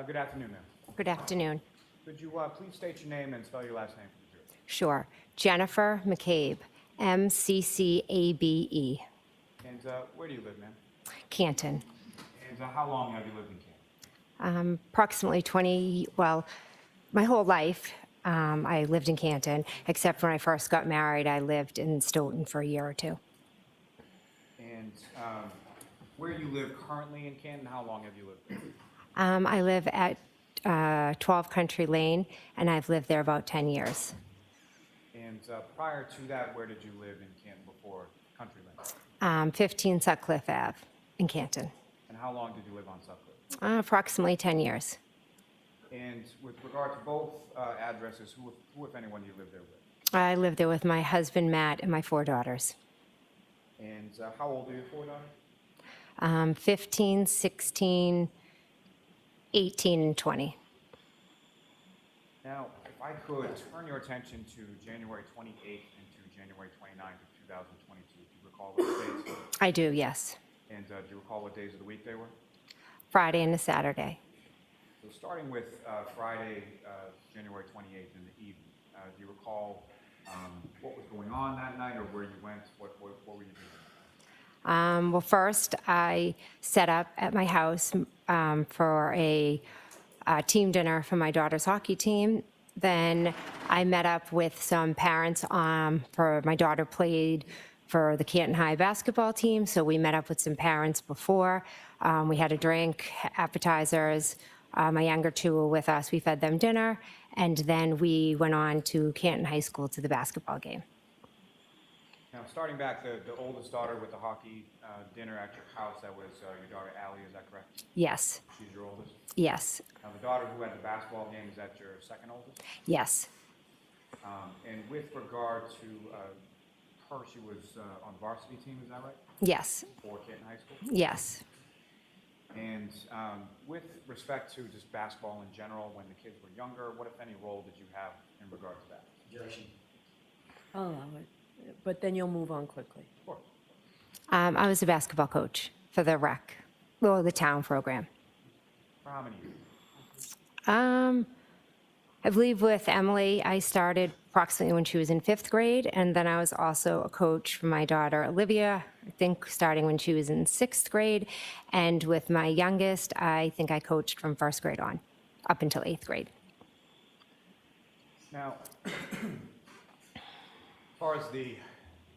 Good afternoon, ma'am. Good afternoon. Could you please state your name and spell your last name for the jury? Sure. Jennifer McCabe, McCabe. And where do you live, ma'am? Canton. And how long have you lived in Canton? Approximately 20, well, my whole life I lived in Canton, except when I first got married, I lived in Stoughton for a year or two. And where you live currently in Canton, how long have you lived there? I live at 12 Country Lane, and I've lived there about 10 years. And prior to that, where did you live in Canton before Country Lane? 15 Sutcliffe Ave in Canton. And how long did you live on Sutcliffe? Approximately 10 years. And with regard to both addresses, who, if anyone, do you live there with? I live there with my husband, Matt, and my 4 daughters. And how old are your 4 daughters? 15, 16, 18, and 20. Now, if I could turn your attention to January 28th and to January 29th of 2022, do you recall what days? I do, yes. And do you recall what days of the week they were? Friday and a Saturday. So starting with Friday, January 28th in the evening, do you recall what was going on that night or where you went? What were you doing? Well, first, I set up at my house for a team dinner for my daughter's hockey team. Then I met up with some parents for my daughter played for the Canton High basketball team, so we met up with some parents before. We had a drink, appetizers. My younger 2 were with us. We fed them dinner, and then we went on to Canton High School to the basketball game. Now, starting back, the oldest daughter with the hockey dinner at your house, that was your daughter Allie, is that correct? Yes. She's your oldest? Yes. Now, the daughter who had the basketball game, is that your second oldest? Yes. And with regard to her, she was on varsity team, is that right? Yes. For Canton High School? Yes. And with respect to just basketball in general, when the kids were younger, what, if any, role did you have in regard to that? Objection. I'll allow it, but then you'll move on quickly. Of course. I was a basketball coach for the rec, or the town program. For how many years? I believe with Emily, I started approximately when she was in 5th grade, and then I was also a coach for my daughter Olivia, I think starting when she was in 6th grade, and with my youngest, I think I coached from 1st grade on, up until 8th grade. Now, as far as the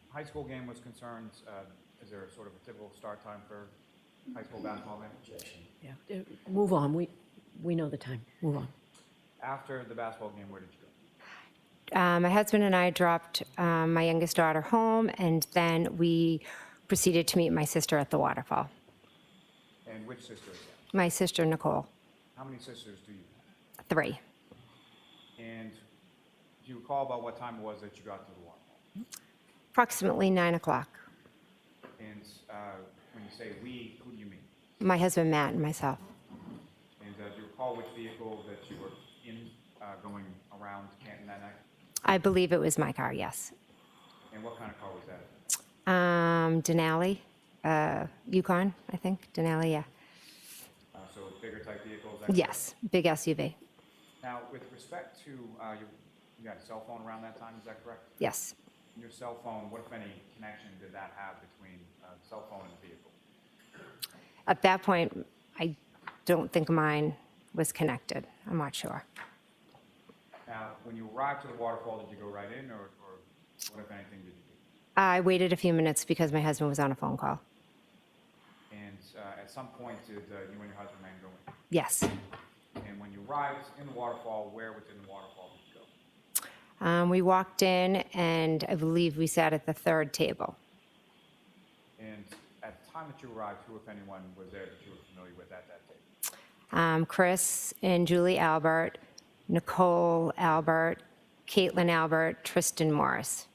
high school game was concerned, is there a sort of a typical start time for high school basketball game? Objection. Yeah, move on. We know the time. Move on. After the basketball game, where did you go? My husband and I dropped my youngest daughter home, and then we proceeded to meet my sister at the waterfall. And which sister is that? My sister, Nicole. How many sisters do you have? 3. And do you recall about what time it was that you got to the waterfall? Approximately 9 o'clock. And when you say we, who do you mean? My husband, Matt, and myself. And do you recall which vehicle that you were in going around Canton that night? I believe it was my car, yes. And what kind of car was that? Denali, Yukon, I think. Denali, yeah. So bigger type vehicles? That Yes, big SUV. Now, with respect to, you got a cell phone around that time, is that correct? Yes. And your cell phone, what, if any, connection did that have between the cell phone and the vehicle? At that point, I don't think mine was connected. I'm not sure. Now, when you arrived to the waterfall, did you go right in, or what, if anything, did you do? I waited a few minutes because my husband was on a phone call. And at some point, did you and your husband man go in? Yes. And when you arrived in the waterfall, where within the waterfall did you go? We walked in, and I believe we sat at the 3rd table. And at the time that you arrived, who, if anyone, was there that you were familiar with at that table? Chris and Julie Albert, Nicole Albert, Caitlin Albert, Tristan Morris.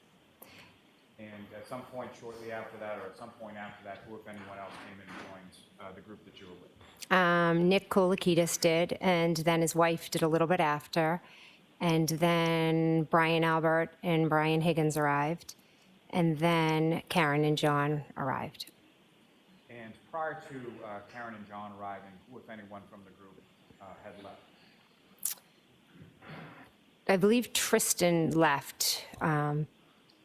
And at some point shortly after that, or at some point after that, who, if anyone else, came in and joined the group that you were with? Nick Kolakitis did, and then his wife did a little bit after. And then Brian Albert and Brian Higgins arrived. And then Karen and John arrived. And prior to Karen and John arriving, who, if anyone, from the group had left? I believe Tristan left,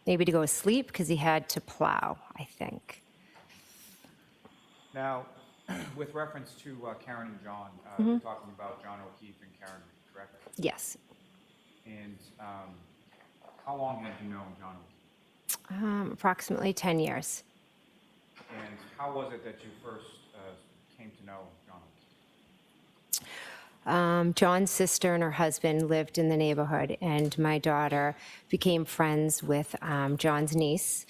maybe to go sleep because he had to plow, I think. Now, with reference to Karen and John, we're talking about John O'Keefe and Karen Reed, correct? Yes. And how long had you known John O'Keefe? Approximately 10 years. And how was it that you first came to know John O'Keefe? John's sister and her husband lived in the neighborhood, and my daughter became friends with John's niece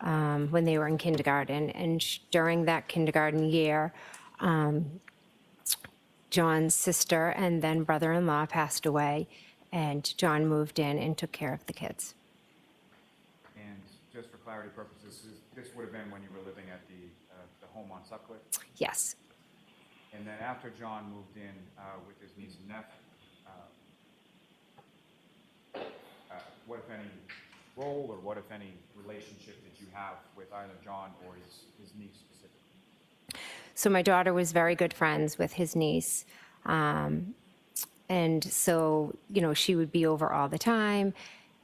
when they were in kindergarten. And during that kindergarten year, John's sister and then brother-in-law passed away, and John moved in and took care of the kids. And just for clarity purposes, this would have been when you were living at the home on Sutcliffe? Yes. And then after John moved in with his niece and nephew, what, if any, role or what, if any, relationship did you have with either John or his niece specifically? So my daughter was very good friends with his niece. And so, she would be over all the time.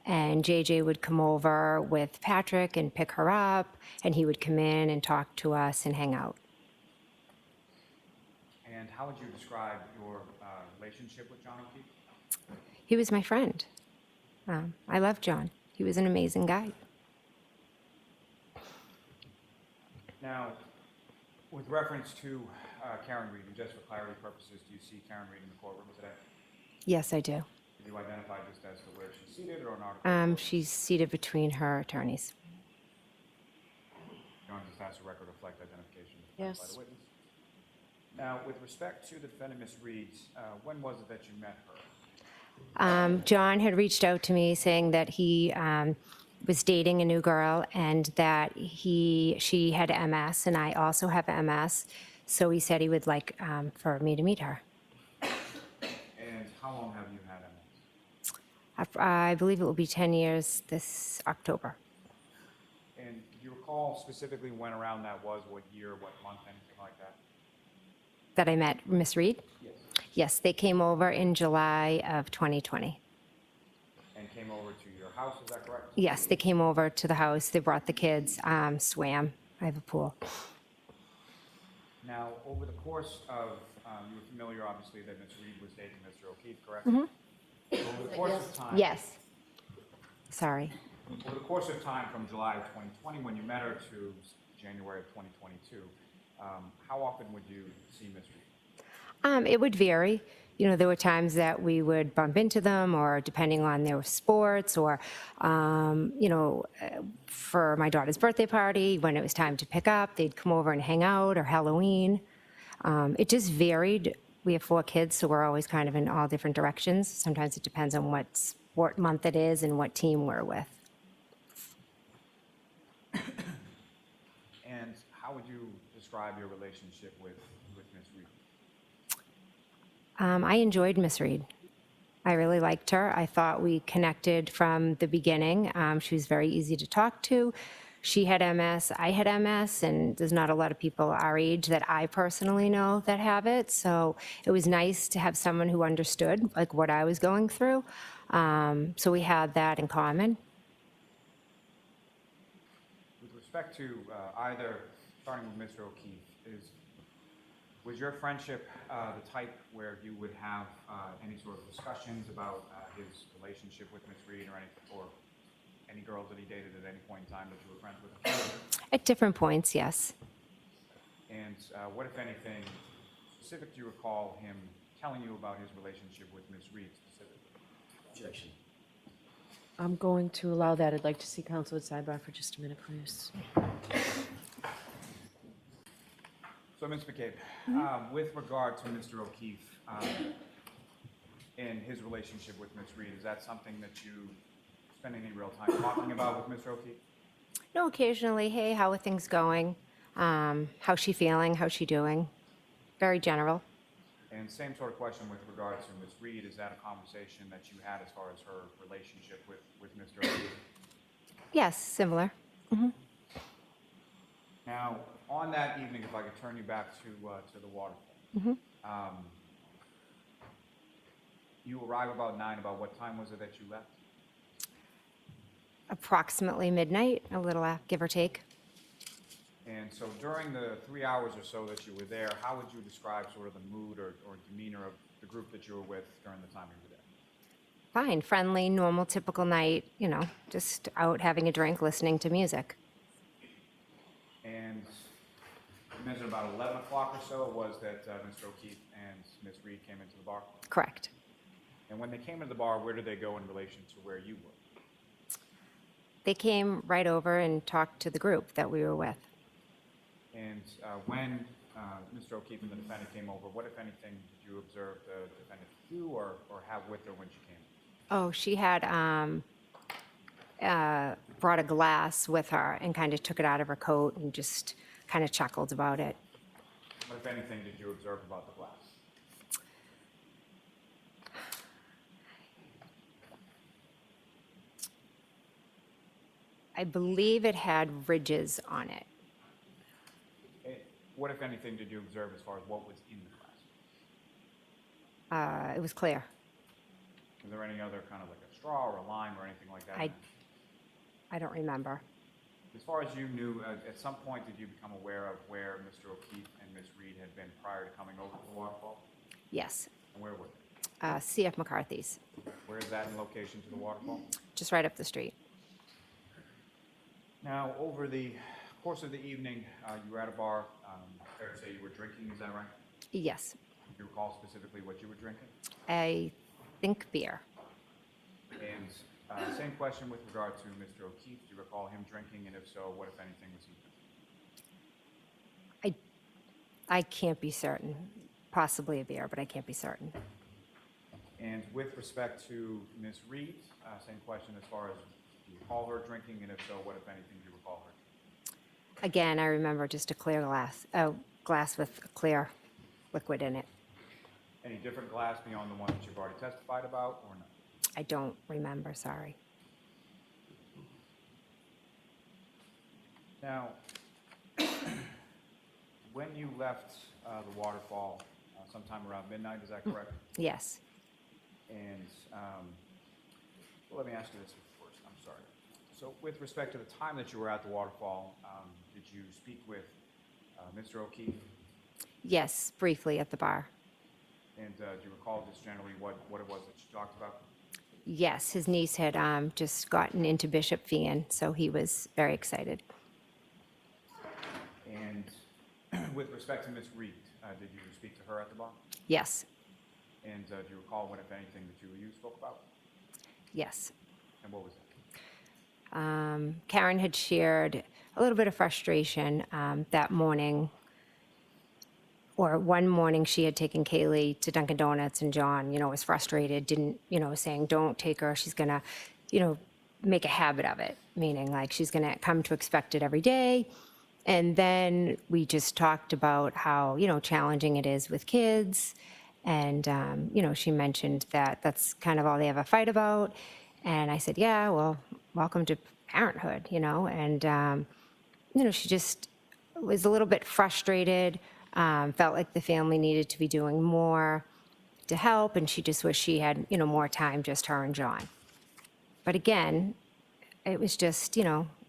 And JJ would come over with Patrick and pick her up. And he would come in and talk to us and hang out. And how would you describe your relationship with John O'Keefe? He was my friend. I love John. He was an amazing guy. Now, with reference to Karen Reed, and just for clarity purposes, do you see Karen Reed in the courtroom today? Yes, I do. Can you identify just as to where she's seated or not? She's seated between her attorneys. John just has to record reflect identification by Yes. the witness. Now, with respect to the defendant, Ms. Reed, when was it that you met her? John had reached out to me saying that he was dating a new girl and that she had MS and I also have MS. So he said he would like for me to meet her. And how long have you had MS? I believe it will be 10 years this October. And do you recall specifically when around that was, what year, what month, anything like that? That I met Miss Reed? Yes. Yes, they came over in July of 2020. And came over to your house, is that correct? Yes, they came over to the house. They brought the kids, swam. I have a pool. Now, over the course of, you were familiar, obviously, that Ms. Reed was dating Mr. O'Keefe, correct? Over the course of time. Yes. Sorry. Over the course of time from July of 2020, when you met her, to January of 2022, how often would you see Ms. Reed? It would vary. There were times that we would bump into them, or depending on their sports, or, for my daughter's birthday party, when it was time to pick up, they'd come over and hang out, or Halloween. It just varied. We have 4 kids, so we're always kind of in all different directions. Sometimes it depends on what sport month it is and what team we're with. And how would you describe your relationship with Ms. Reed? I enjoyed Miss Reed. I really liked her. I thought we connected from the beginning. She was very easy to talk to. She had MS, I had MS, and there's not a lot of people our age that I personally know that have it. So it was nice to have someone who understood like what I was going through. So we had that in common. With respect to either, starting with Mr. O'Keefe, was your friendship the type where you would have any sort of discussions about his relationship with Ms. Reed or any girls that he dated at any point in time that you were friends with? At different points, yes. And what, if anything, specific do you recall him telling you about his relationship with Ms. Reed specifically? Objection. I'm going to allow that. I'd like to see counsel at sidebar for just a minute, please. So, Ms. McCabe, with regard to Mr. O'Keefe and his relationship with Ms. Reed, is that something that you spend any real time talking about with Mr. O'Keefe? No, occasionally, hey, how are things going? How's she feeling? How's she doing? Very general. And same sort of question with regard to Ms. Reed, is that a conversation that you had as far as her relationship with Mr. O'Keefe? Yes, similar. Now, on that evening, if I could turn you back to the waterfall. You arrive about 9, about what time was it that you left? Approximately midnight, a little, give or take. And so during the 3 hours or so that you were there, how would you describe sort of the mood or demeanor of the group that you were with during the time you were there? Fine, friendly, normal, typical night, just out having a drink, listening to music. And you mentioned about 11 o'clock or so it was that Mr. O'Keefe and Ms. Reed came into the bar. Correct. And when they came into the bar, where did they go in relation to where you were? They came right over and talked to the group that we were with. And when Mr. O'Keefe and the defendant came over, what, if anything, did you observe the defendant do or have with her when she came? Oh, she had brought a glass with her and kind of took it out of her coat and just kind of chuckled about it. What, if anything, did you observe about the glass? I believe it had ridges on it. What, if anything, did you observe as far as what was in the glass? It was clear. Was there any other kind of like a straw or a lime or anything like that? I don't remember. As far as you knew, at some point did you become aware of where Mr. O'Keefe and Ms. Reed had been prior to coming over to the waterfall? Yes. And where were they? CF McCarthy's, Where is that in location to the waterfall? just right up the street. Now, over the course of the evening, you were at a bar. Fair to say you were drinking, is that right? Yes. Do you recall specifically what you were drinking? I think beer. And same question with regard to Mr. O'Keefe. Do you recall him drinking? And if so, what, if anything, was he drinking? I can't be certain. Possibly a beer, but I can't be certain. And with respect to Ms. Reed, same question as far as do you recall her drinking? And if so, what, if anything, do you recall her drinking? Again, I remember just a clear glass, a glass with a clear liquid in it. Any different glass beyond the one that you've already testified about or not? I don't remember, sorry. Now, when you left the waterfall sometime around midnight, is that correct? Yes. And well, let me ask you this first. I'm sorry. So with respect to the time that you were at the waterfall, did you speak with Mr. O'Keefe? Yes, briefly at the bar. And do you recall just generally what it was that you talked about? Yes, his niece had just gotten into Bishop Fian, so he was very excited. And with respect to Ms. Reed, did you speak to her at the bar? Yes, And do you recall what, if anything, the two of you spoke about? yes. And what was that? Karen had shared a little bit of frustration that morning, or one morning she had taken Kaylee to Dunkin' Donuts, and John, was frustrated, didn't, saying, don't take her, she's gonna, make a habit of it, meaning like she's gonna come to expect it every day. And then we just talked about how, challenging it is with kids. And, she mentioned that that's kind of all they ever fight about. And I said, yeah, well, welcome to parenthood, And, she just was a little bit frustrated, felt like the family needed to be doing more to help. And she just wished she had, more time, just her and John. But again, it was just,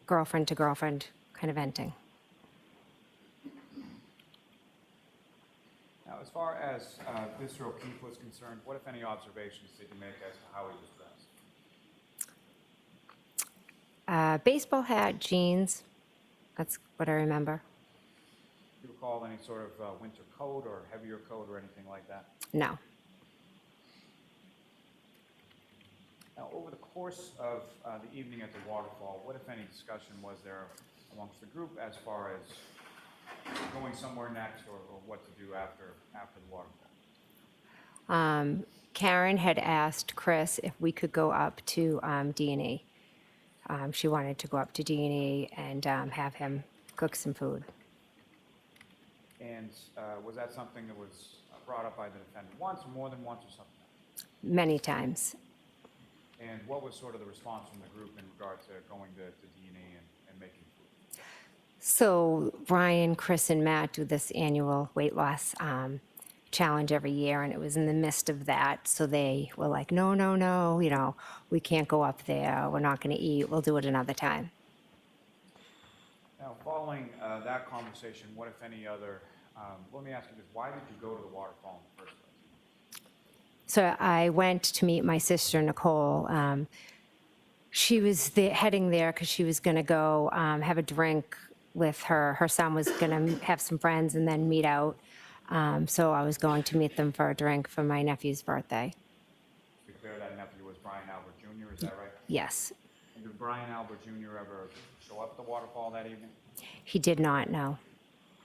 girlfriend to girlfriend kind of venting. Now, as far as Mr. O'Keefe was concerned, what, if any, observations did you make as to how he was dressed? Baseball hat, jeans. That's what I remember. Do you recall any sort of winter coat or heavier coat or anything like that? No. Now, over the course of the evening at the waterfall, what, if any, discussion was there amongst the group as far as going somewhere next or what to do after the waterfall? Karen had asked Chris if we could go up to D&E. She wanted to go up to D&E and have him cook some food. And was that something that was brought up by the defendant once or more than once or something else? Many times. And what was sort of the response from the group in regard to going to D&E and making food? So Ryan, Chris, and Matt do this annual weight loss challenge every year, and it was in the midst of that. So they were like, no, no, no, we can't go up there. We're not going to eat. We'll do it another time. Now, following that conversation, what, if any, other, let me ask you this, why did you go to the waterfall in the first place? So I went to meet my sister, Nicole. She was heading there because she was going to go have a drink with her. Her son was going to have some friends and then meet out. So I was going to meet them for a drink for my nephew's birthday. To be clear, that nephew was Brian Albert Jr., is that right? Yes. And did Brian Albert Jr. ever show up at the waterfall that evening? He did not know.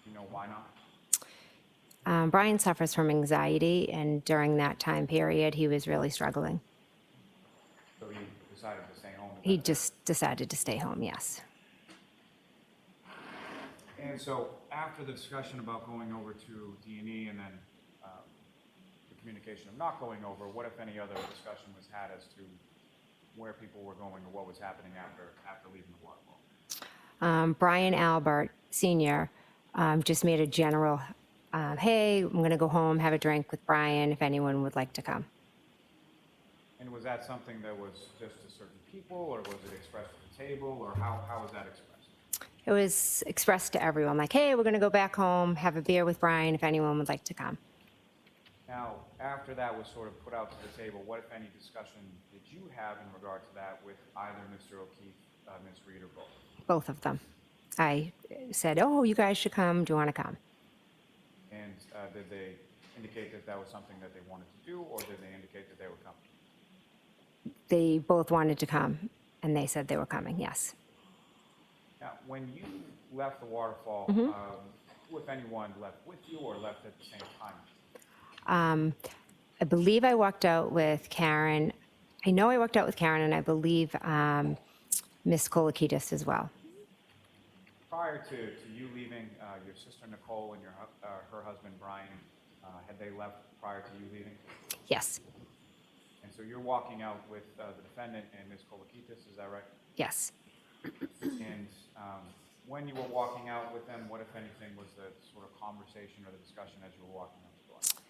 Do you know why not? Brian suffers from anxiety, and during that time period, he was really struggling. So he decided to stay home? He just decided to stay home, yes. And so after the discussion about going over to D&E and then the communication of not going over, what, if any, other discussion was had as to where people were going or what was happening after leaving the waterfall? Brian Albert Sr. Just made a general, hey, I'm going to go home, have a drink with Brian if anyone would like to come. And was that something that was just to certain people, or was it expressed at the table, or how was that expressed? It was expressed to everyone, like, hey, we're going to go back home, have a beer with Brian if anyone would like to come. Now, after that was sort of put out to the table, what, if any, discussion did you have in regard to that with either Mr. O'Keefe, Ms. Reed, or both? Both of them. I said, oh, you guys should come. Do you want to come? And did they indicate that that was something that they wanted to do, or did they indicate that they would come? They both wanted to come, and they said they were coming, yes. Now, when you left the waterfall, who, if anyone, left with you or left at the same time? I believe I walked out with Karen. I know I walked out with Karen, and I believe Miss Kolakidis as well. Prior to you leaving, your sister Nicole and her husband Brian, had they left prior to you leaving? Yes, And so you're walking out with the defendant and Ms. Kolakidis, is that right? yes. And when you were walking out with them, what, if anything, was the sort of conversation or the discussion as you were walking out the door?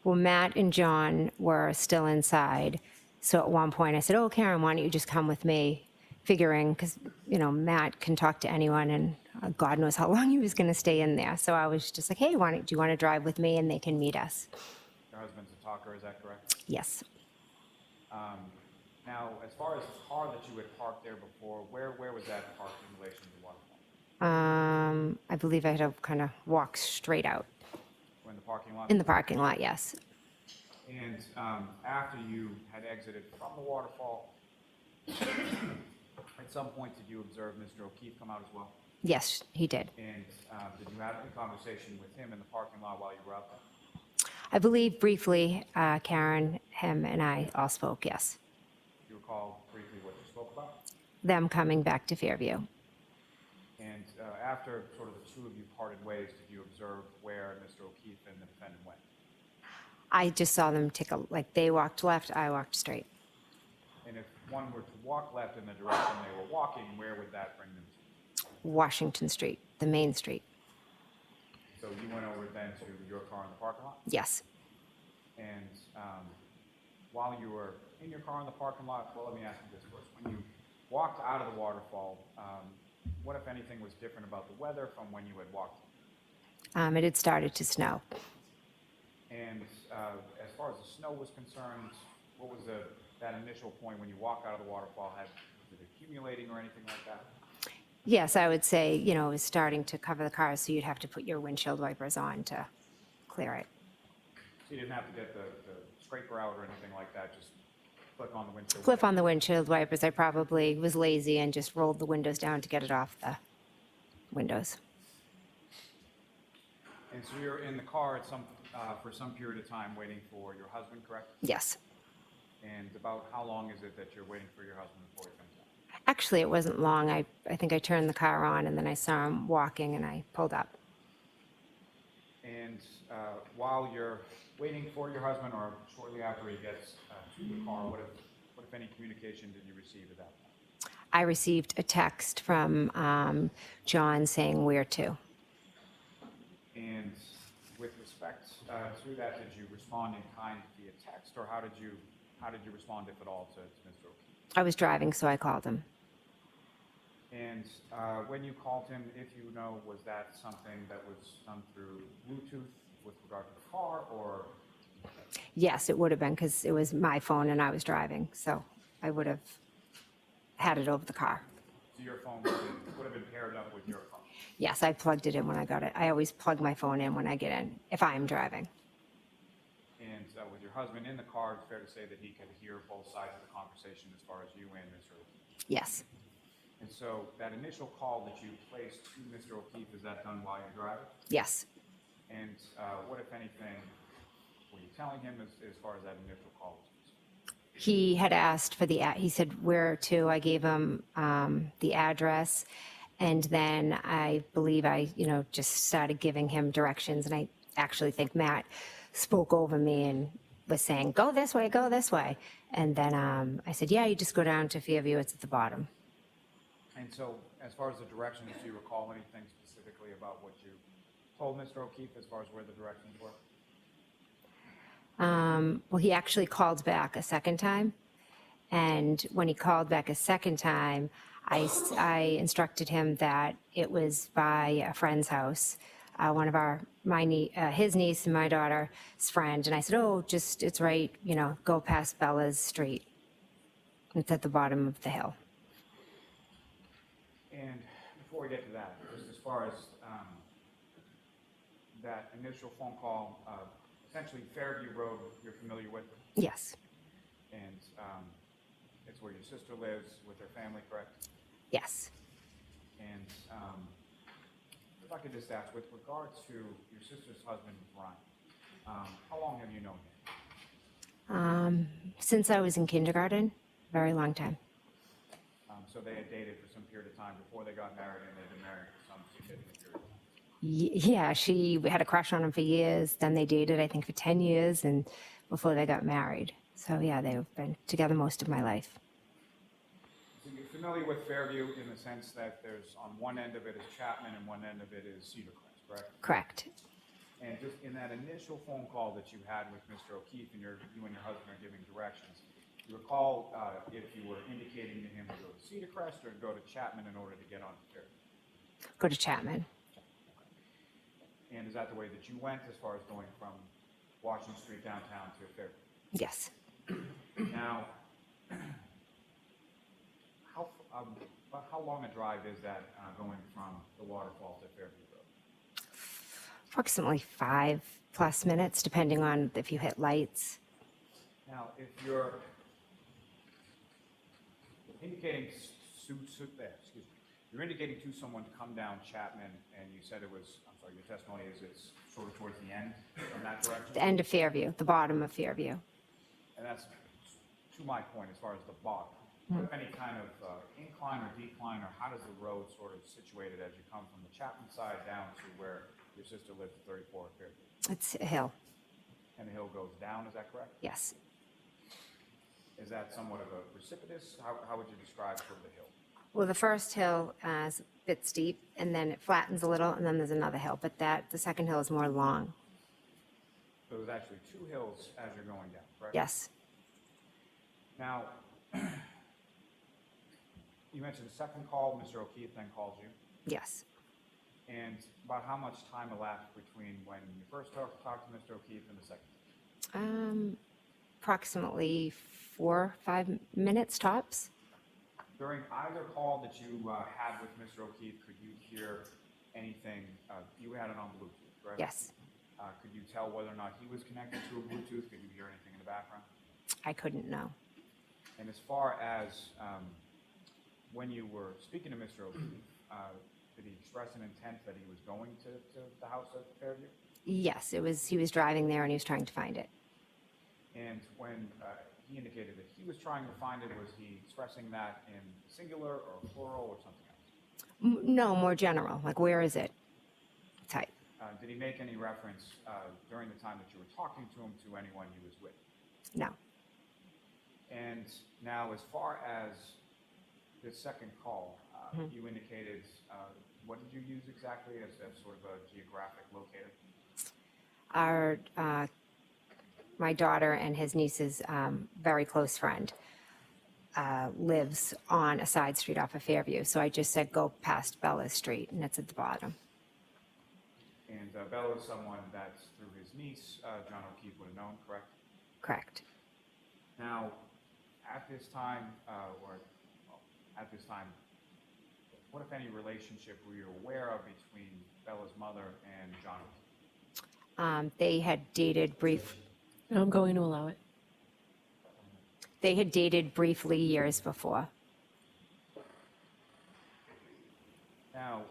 Well, Matt and John were still inside. So at one point I said, oh, Karen, why don't you just come with me? Figuring, because, Matt can talk to anyone, and God knows how long he was going to stay in there. So I was just like, hey, do you want to drive with me, and they can meet us? Your husband's a talker, is that correct? Yes. Now, as far as the car that you had parked there before, where was that parked in relation to the waterfall? I believe I had to kind of walk straight out. In the parking lot? In the parking lot, yes. And after you had exited from the waterfall, at some point did you observe Mr. O'Keefe come out as well? Yes, he did. And did you have any conversation with him in the parking lot while you were out there? I believe briefly, Karen, him, and I all spoke, yes. Do you recall briefly what you spoke about? Them coming back to Fairview. And after sort of the two of you parted ways, did you observe where Mr. O'Keefe and the defendant went? I just saw them they walked left, I walked straight. And if one were to walk left in the direction they were walking, where would that bring them to? Washington Street, the main street. So you went over then to your car in the parking lot? Yes. And while you were in your car in the parking lot, well, let me ask you this first. When you walked out of the waterfall, what, if anything, was different about the weather from when you had walked? It had started to snow. And as far as the snow was concerned, what was that initial point when you walked out of the waterfall? Was it accumulating or anything like that? Yes, I would say, it was starting to cover the car, so you'd have to put your windshield wipers on to clear it. So you didn't have to get the scraper out or anything like that, just flip on the windshield? Flip on the windshield wipers. I probably was lazy and just rolled the windows down to get it off the windows. And so you're in the car for some period of time waiting for your husband, correct? Yes. And about how long is it that you're waiting for your husband before he comes out? Actually, it wasn't long. I think I turned the car on, and then I saw him walking, and I pulled up. And while you're waiting for your husband, or shortly after he gets to the car, what if any communication did you receive at that point? I received a text from John saying where to. And with respect to that, did you respond in kind via text, or how did you respond, if at all, to Mr. O'Keefe? I was driving, so I called him. And when you called him, if you know, was that something that was done through Bluetooth with regard to the car, or? Yes, it would have been because it was my phone and I was driving, so I would have had it over the car. So your phone would have been paired up with your phone? Yes, I plugged it in when I got it. I always plug my phone in when I get in, if I'm driving. And with your husband in the car, it's fair to say that he could hear both sides of the conversation as far as you and Mr. O'Keefe. Yes, And so that initial call that you placed to Mr. O'Keefe, is that done while you're driving? yes. And what, if anything, were you telling him as far as that initial call was concerned? He had asked for he said where to. I gave him the address, and then I believe I, just started giving him directions, and I actually think Matt spoke over me and was saying, go this way, go this way. And then I said, yeah, you just go down to Fairview, it's at the bottom. And so, as far as the directions, do you recall anything specifically about what you told Mr. O'Keefe as far as where the directions were? Well, he actually called back a second time. And when he called back a second time, I instructed him that it was by a friend's house, one of his niece and my daughter's friend. And I said, oh, it's right, go past Bella's street. It's at the bottom of the hill. And before we get to that, just as far as that initial phone call, essentially Fairview Road, you're familiar with? Yes, And it's where your sister lives with her family, correct? yes. And if I could just ask, with regard to your sister's husband, Brian, how long have you known him? Since I was in kindergarten, very long time. So they had dated for some period of time before they got married, and they've been married for some significant period of time. Yeah, she had a crush on him for years. Then they dated, I think, for 10 years, and before they got married. So yeah, they've been together most of my life. So you're familiar with Fairview in the sense that there's, on one end of it is Chapman and one end of it is Cedar Crest, correct? Correct. And just in that initial phone call that you had with Mr. O'Keefe, and you and your husband are giving directions, you recall if you were indicating to him to go to Cedar Crest or to go to Chapman in order to get on Fairview? Go to Chapman. And is that the way that you went as far as going from Washington Street downtown to Fairview? Yes. Now, how long a drive is that going from the waterfall to Fairview Road? Approximately 5+ minutes, depending on if you hit lights. Now, if you're indicating you're indicating to someone to come down Chapman, and you said it was, I'm sorry, your testimony is it's sort of towards the end from that direction? The end of Fairview, the bottom of Fairview. And that's to my point as far as the bottom. With any kind of incline or decline, or how does the road sort of situated as you come from the Chapman side down to where your sister lives at 34 Fairview? It's a hill. And the hill goes down, is that correct? Yes. Is that somewhat of a precipitous? How would you describe sort of the hill? Well, the first hill is a bit steep, and then it flattens a little, and then there's another hill. But the second hill is more long. So there's actually two hills as you're going down, correct? Yes. Now, you mentioned the second call, Mr. O'Keefe then calls you. Yes. And about how much time elapsed between when you first talked to Mr. O'Keefe and the second? Approximately 4 or 5 minutes tops. During either call that you had with Mr. O'Keefe, could you hear anything? You had it on Bluetooth, right? Yes. Could you tell whether or not he was connected to a Bluetooth? Could you hear anything in the background? I couldn't know. And as far as when you were speaking to Mr. O'Keefe, did he express an intent that he was going to the house at Fairview? Yes, he was driving there and he was trying to find it. And when he indicated that he was trying to find it, was he expressing that in singular or plural or something else? No, more general, like where is it? Type. Did he make any reference during the time that you were talking to him to anyone he was with? No. And now, as far as this second call, you indicated, what did you use exactly as sort of a geographic locator? Our, my daughter and his niece's very close friend lives on a side street off of Fairview. So I just said, go past Bella's Street, and it's at the bottom. And Bella is someone that's through his niece, John O'Keefe would have known, correct? Correct. Now, at this time, what if any relationship were you aware of between Bella's mother and John O'Keefe? They had dated I'm going to allow it. They had dated briefly years before. Now,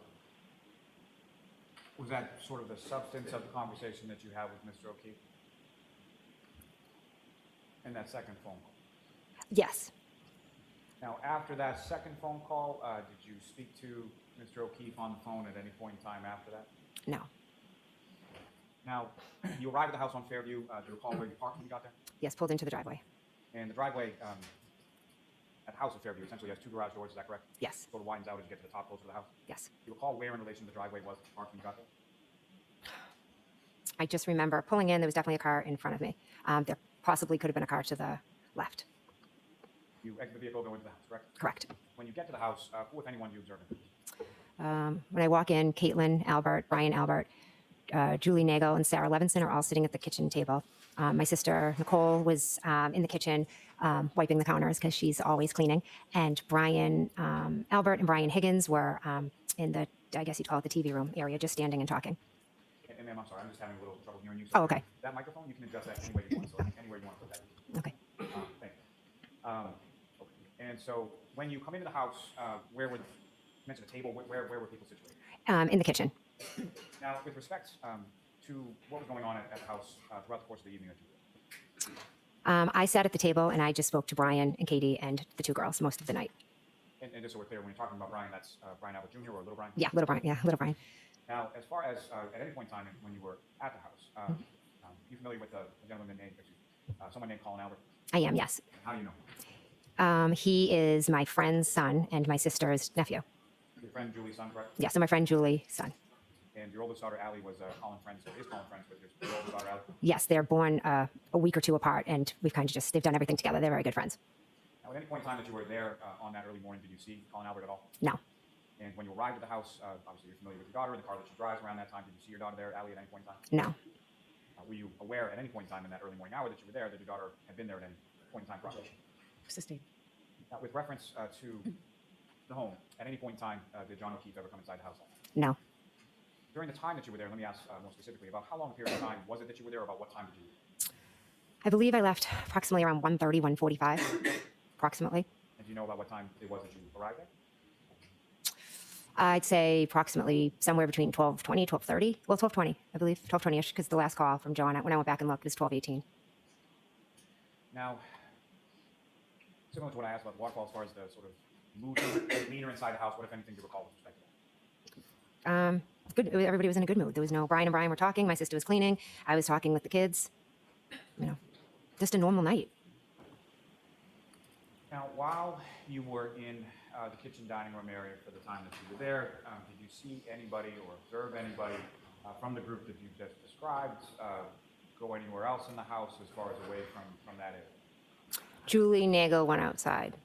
was that sort of the substance of the conversation that you had with Mr. O'Keefe? In that second phone call? Yes. Now, after that second phone call, did you speak to Mr. O'Keefe on the phone at any point in time after that? No. Now, you arrived at the house on Fairview. Do you recall where you parked when you got there? Yes, pulled into the driveway. And the driveway at the house at Fairview essentially has two garage doors, is that correct? Yes. Sort of widens out as you get to the top closer to the house. Yes. Do you recall where in relation to the driveway was parked when you got there? I just remember pulling in. There was definitely a car in front of me. There possibly could have been a car to the left. You exit the vehicle, go into the house, correct? Correct. When you get to the house, who, if anyone, do you observe? When I walk in, Caitlin Albert, Brian Albert, Julie Nagel, and Sarah Levinson are all sitting at the kitchen table. My sister Nicole was in the kitchen wiping the counters because she's always cleaning. And Brian Albert and Brian Higgins were in the, I guess you'd call it the TV room area, just standing and talking. And ma'am, I'm sorry, I'm just having a little trouble hearing you. Oh, okay. That microphone, you can adjust that any way you want, so anywhere you want to put that. Okay. Thank you. Okay. And so when you come into the house, where would, you mentioned a table, where were people situated? In the kitchen. Now, with respect to what was going on at the house throughout the course of the evening that you were there? I sat at the table and I just spoke to Brian and Katie and the two girls most of the night. And just so we're clear, when you're talking about Brian, that's Brian Albert Jr. or Little Brian? Yeah, little Brian. Yeah, little Brian. Now, as far as at any point in time when you were at the house, you familiar with a gentleman named, someone named Colin Albert? I am, yes. How do you know? He is my friend's son and my sister's nephew. Your friend Julie's son, correct? Yes, and my friend Julie's son. And your oldest daughter, Allie, was Colin friends with your oldest daughter, Allie? Yes, they're born a week or two apart, and we've kind of just, they've done everything together. They're very good friends. Now, at any point in time that you were there on that early morning, did you see Colin Albert at all? No. And when you arrived at the house, obviously you're familiar with your daughter and the car that she drives around that time. Did you see your daughter there, Allie, at any point in time? No. Were you aware at any point in time in that early morning hour that you were there that your daughter had been there at any point in time prior? Sustained. Now, with reference to the home, at any point in time, did John O'Keefe ever come inside the house? No. During the time that you were there, let me ask more specifically, about how long a period of time was it that you were there, or about what time did you leave? I believe I left approximately around 1:30, 1:45, approximately. And do you know about what time it was that you arrived there? I'd say approximately somewhere between 12:20, 12:30. Well, 12:20, I believe, 12:20ish, because the last call from John, when I went back and looked, was 12:18. Now, similar to what I asked about the waterfall, as far as the sort of mood, demeanor inside the house, what, if anything, do you recall with respect to that? Good. Everybody was in a good mood. There was no, Brian and Brian were talking. My sister was cleaning. I was talking with the kids. You know, just a normal night. Now, while you were in the kitchen dining room area for the time that you were there, did you see anybody or observe anybody from the group that you just described go anywhere else in the house as far as away from that area? Julie Nagel went outside.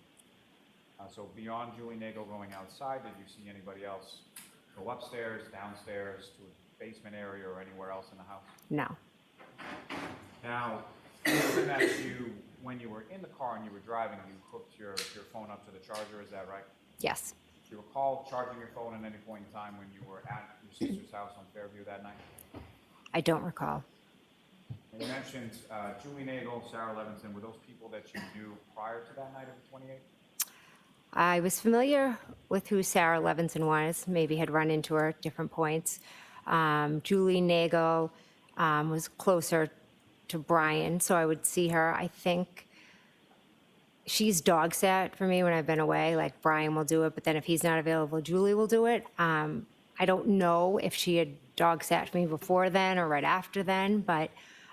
So beyond Julie Nagel going outside, did you see anybody else go upstairs, downstairs, to a basement area or anywhere else in the house? No. Now, given that when you were in the car and you were driving, you hooked your phone up to the charger, is that right? Yes. Do you recall charging your phone at any point in time when you were at your sister's house on Fairview that night? I don't recall. And you mentioned Julie Nagel, Sarah Levinson. Were those people that you knew prior to that night of the 28th? I was familiar with who Sarah Levinson was, maybe had run into her at different points. Julie Nagel was closer to Brian, so I would see her. I think she's dog sat for me when I've been away. Like, Brian will do it, but then if he's not available, Julie will do it. I don't know if she had dog sat for me before then or right after then, but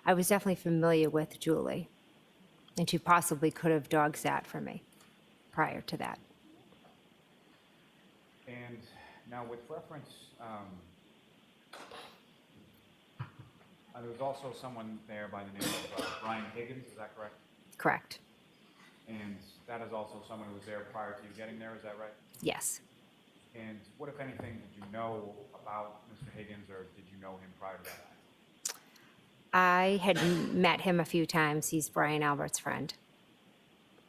I was definitely familiar with Julie. And she possibly could have dog sat for me prior to that. And now with reference, There was also someone there by the name of Brian Higgins, is that correct? Correct. And that is also someone who was there prior to you getting there, is that right? Yes. And what, if anything, did you know about Mr. Higgins, or did you know him prior to that? I had met him a few times. He's Brian Albert's friend.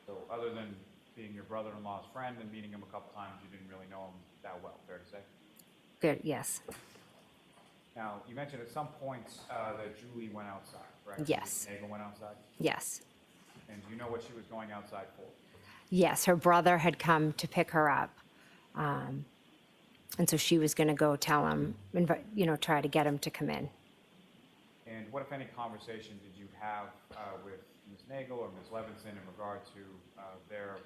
So other than being your brother-in-law's friend and meeting him a couple times, you didn't really know him that well, fair to say? Good, yes. Now, you mentioned at some points that Julie went outside, correct? Yes. Nagel went outside? Yes. And do you know what she was going outside for? Yes, her brother had come to pick her up. And so she was going to go tell him, try to get him to come in. And what, if any, conversation did you have with Ms. Nagel or Ms. Levinson in regard to their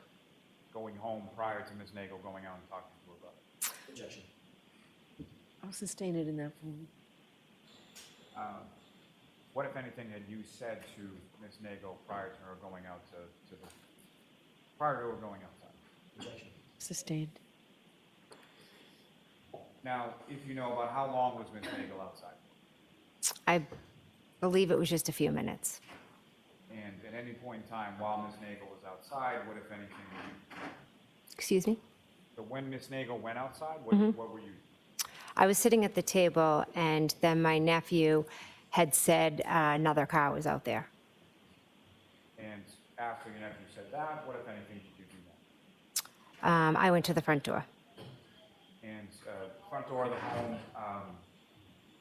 going home prior to Ms. Nagel going out and talking to her brother? Objection. I'll sustain it in that form. What, if anything, had you said to Ms. Nagel prior to her going out prior to her going outside? Objection. Sustained. Now, if you know, about how long was Ms. Nagel outside? I believe it was just a few minutes. And at any point in time while Ms. Nagel was outside, what, if anything, were you? Excuse me? So when Ms. Nagel went outside, what were you? I was sitting at the table, and then my nephew had said another car was out there. And after your nephew said that, what, if anything, did you do then? I went to the front door. And front door of the home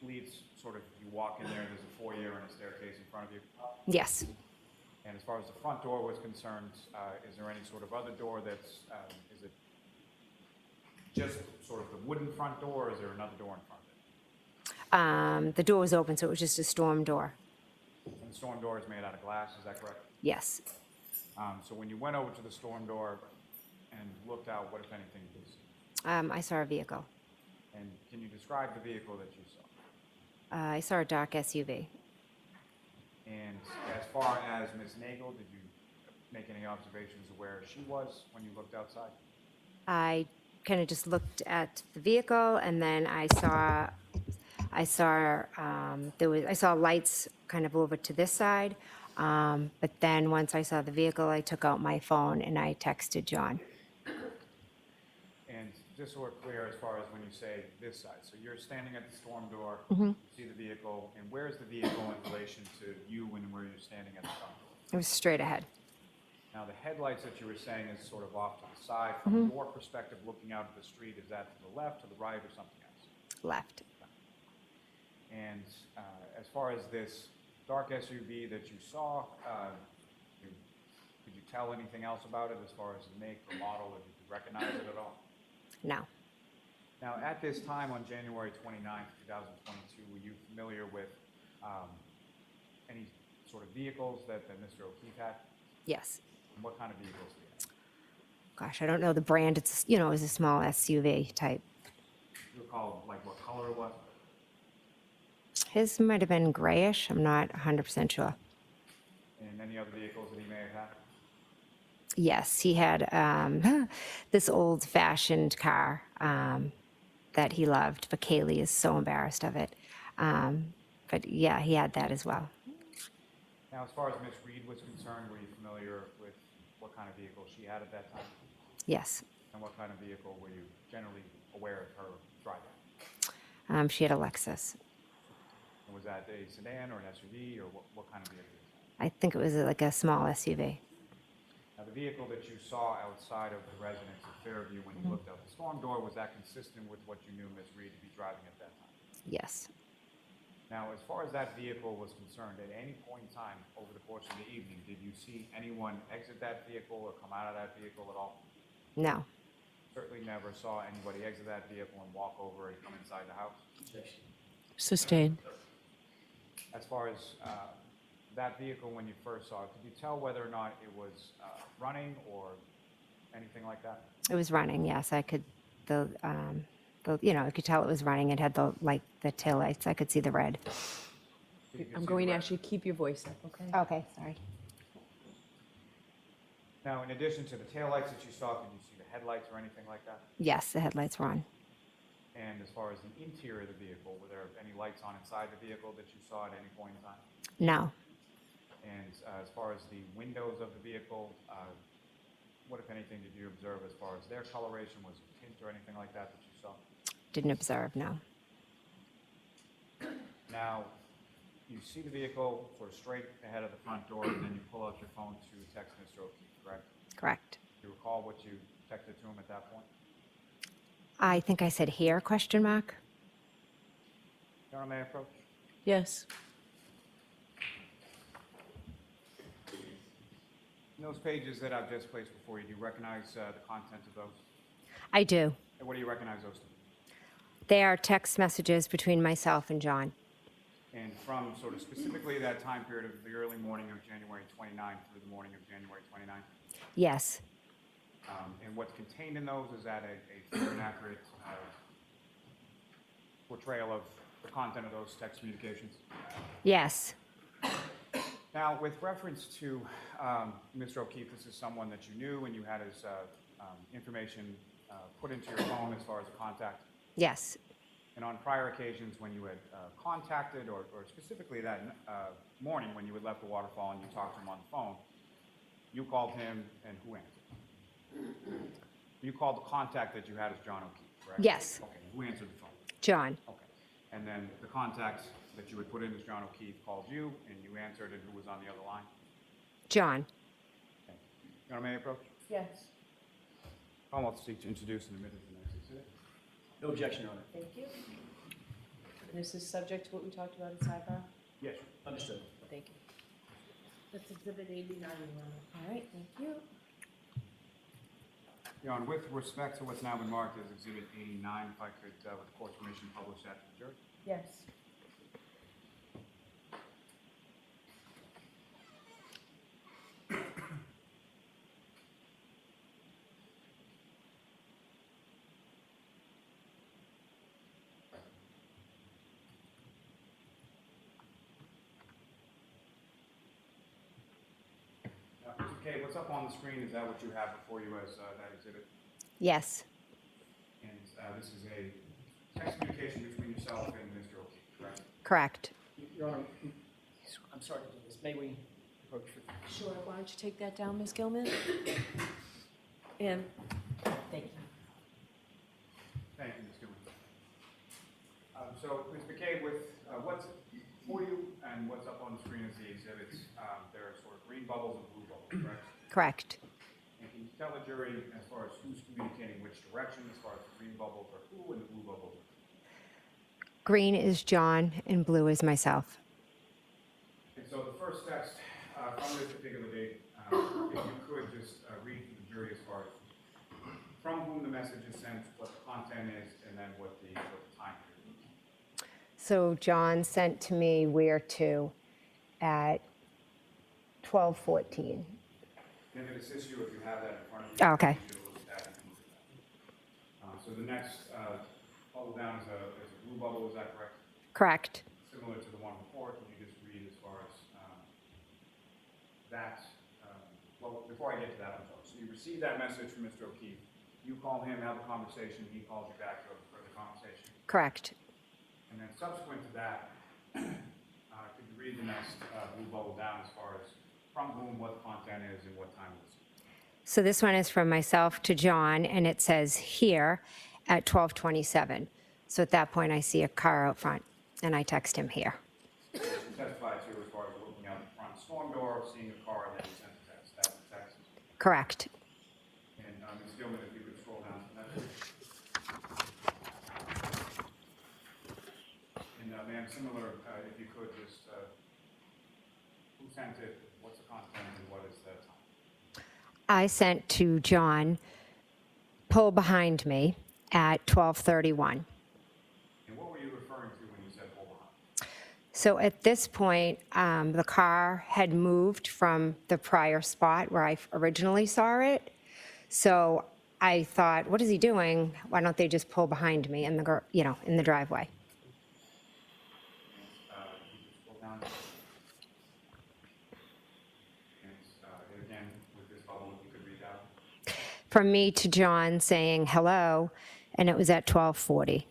leads sort of, you walk in there, there's a foyer and a staircase in front of you. Yes. And as far as the front door was concerned, is there any sort of other door that's, is it just sort of the wooden front door, or is there another door in front of it? The door was open, so it was just a storm door. And the storm door is made out of glass, is that correct? Yes. So when you went over to the storm door and looked out, what, if anything, did you see? I saw a vehicle. And can you describe the vehicle that you saw? I saw a dark SUV. And as far as Ms. Nagel, did you make any observations of where she was when you looked outside? I kind of just looked at the vehicle, and then I saw lights kind of over to this side. But then once I saw the vehicle, I took out my phone and I texted John. And just so we're clear, as far as when you say this side, so you're standing at the storm door, Mm-hmm. you see the vehicle, and where's the vehicle in relation to you and where you're standing at the storm door? It was straight ahead. Now, the headlights that you were saying is sort of off to the side. From your perspective, looking out at the street, is that to the left, to the right, or something else? Left. And as far as this dark SUV that you saw, could you tell anything else about it as far as the make or model, or did you recognize it at all? No. Now, at this time on January 29th, 2022, were you familiar with any sort of vehicles that Mr. O'Keefe had? Yes. And what kind of vehicles did he have? Gosh, I don't know the brand. It's, it was a small SUV type. Do you recall, like, what color it was? His might have been grayish. I'm not 100% sure. And any other vehicles that he may have had? Yes, he had this old-fashioned car that he loved, but Kaylee is so embarrassed of it. But yeah, he had that as well. Now, as far as Miss Reed was concerned, were you familiar with what kind of vehicle she had at that time? Yes. And what kind of vehicle were you generally aware of her driving? She had a Lexus. And was that a sedan or an SUV, or what kind of vehicle was that? I think it was like a small SUV. Now, the vehicle that you saw outside of the residence of Fairview when you looked out the storm door, was that consistent with what you knew Miss Reed to be driving at that time? Yes. Now, as far as that vehicle was concerned, at any point in time over the course of the evening, did you see anyone exit that vehicle or come out of that vehicle at all? No. Certainly never saw anybody exit that vehicle and walk over and come inside the house. Objection. Sustained. As far as that vehicle, when you first saw it, could you tell whether or not it was running or anything like that? It was running, yes. I could, I could tell it was running. It had the taillights. I could see the red. You could I'm see going the to red. actually keep your voice up, okay? Okay, sorry. Now, in addition to the taillights that you saw, could you see the headlights or anything like that? Yes, the headlights were on. And as far as the interior of the vehicle, were there any lights on inside the vehicle that you saw at any point in time? No. And as far as the windows of the vehicle, what, if anything, did you observe as far as their coloration? Was it tint or anything like that that you saw? Didn't observe, no. Now, you see the vehicle sort of straight ahead of the front door, and then you pull out your phone to text Mr. O'Keefe, correct? Correct. Do you recall what you texted to him at that point? I think I said here, question mark? Your Honor, may I approach? Yes. In those pages that I've just placed before you, do you recognize the content of those? I do. And what do you recognize those to be? They are text messages between myself and John. And from sort of specifically that time period of the early morning of January 29th through the morning of January 29th? Yes. And what's contained in those, is that a fair and accurate portrayal of the content of those text communications? Yes. Now, with reference to Mr. O'Keefe, this is someone that you knew and you had his information put into your phone as far as a contact? Yes. And on prior occasions when you had contacted, or specifically that morning when you had left the waterfall and you talked to him on the phone, you called him, and who answered? You called the contact that you had as John O'Keefe, correct? Yes. Okay, who answered the phone? John. Okay. And then the contact that you had put in as John O'Keefe called you, and you answered, and who was on the other line? John. Thank you. Your Honor, may I approach? Yes. I'll also seek to introduce and admit as the next exhibit. No objection, Your Honor. Thank you. And this is subject to what we talked about at sidebar? Yes. Understood. Thank you. That's Exhibit 89, Your Honor. All right, thank you. Your Honor, with respect to what's now been marked as Exhibit 89, if I could, with the court's permission, publish that to the jury. Yes. Mr. McCabe, what's up on the screen, is that what you have before you as that exhibit? Yes. And this is a text communication between yourself and Mr. O'Keefe, correct? Correct. Your Honor, I'm sorry to do this. May we approach? Sure, why don't you take that down, Ms. Gilman? And, thank you. Thank you, Ms. Gilman. So, Ms. McCabe, with what's before you and what's up on the screen as the exhibits, there are sort of green bubbles and blue bubbles, correct? Correct. And can you tell the jury as far as who's communicating which direction, as far as the green bubbles are who and the blue bubbles are who? Green is John and blue is myself. And so the first text from this particular date, if you could just read to the jury as far as from whom the message is sent, what the content is, and then what the time period is. So John sent to me where to at 12:14. And if it assists you, if you have that in front of you. Oh, okay. you should look at that and look at that. So the next bubble down is a blue bubble, is that correct? Correct. Similar to the one before, can you just read as far as that, well, before I get to that, I'm sorry. So you receive that message from Mr. O'Keefe, you call him, have a conversation, he calls you back to have a further conversation. Correct. And then subsequent to that, could you read the next blue bubble down as far as from whom, what the content is, and what time it is? So this one is from myself to John, and it says here at 12:27. So at that point, I see a car out front, and I text him here. You testified to as far as looking out the front storm door, seeing a car, and then you sent a text. That was the text. Correct. And Ms. Gilman, if you could scroll down to that. And ma'am, similar, if you could just, who sent it, what's the content, and what is the time? I sent to John, pull behind me at 12:31. And what were you referring to when you said pull behind? So at this point, the car had moved from the prior spot where I originally saw it. So I thought, what is he doing? Why don't they just pull behind me in the, in the driveway? You could scroll down. And again, with this bubble, if you could read out. From me to John saying hello, and it was at 12:40.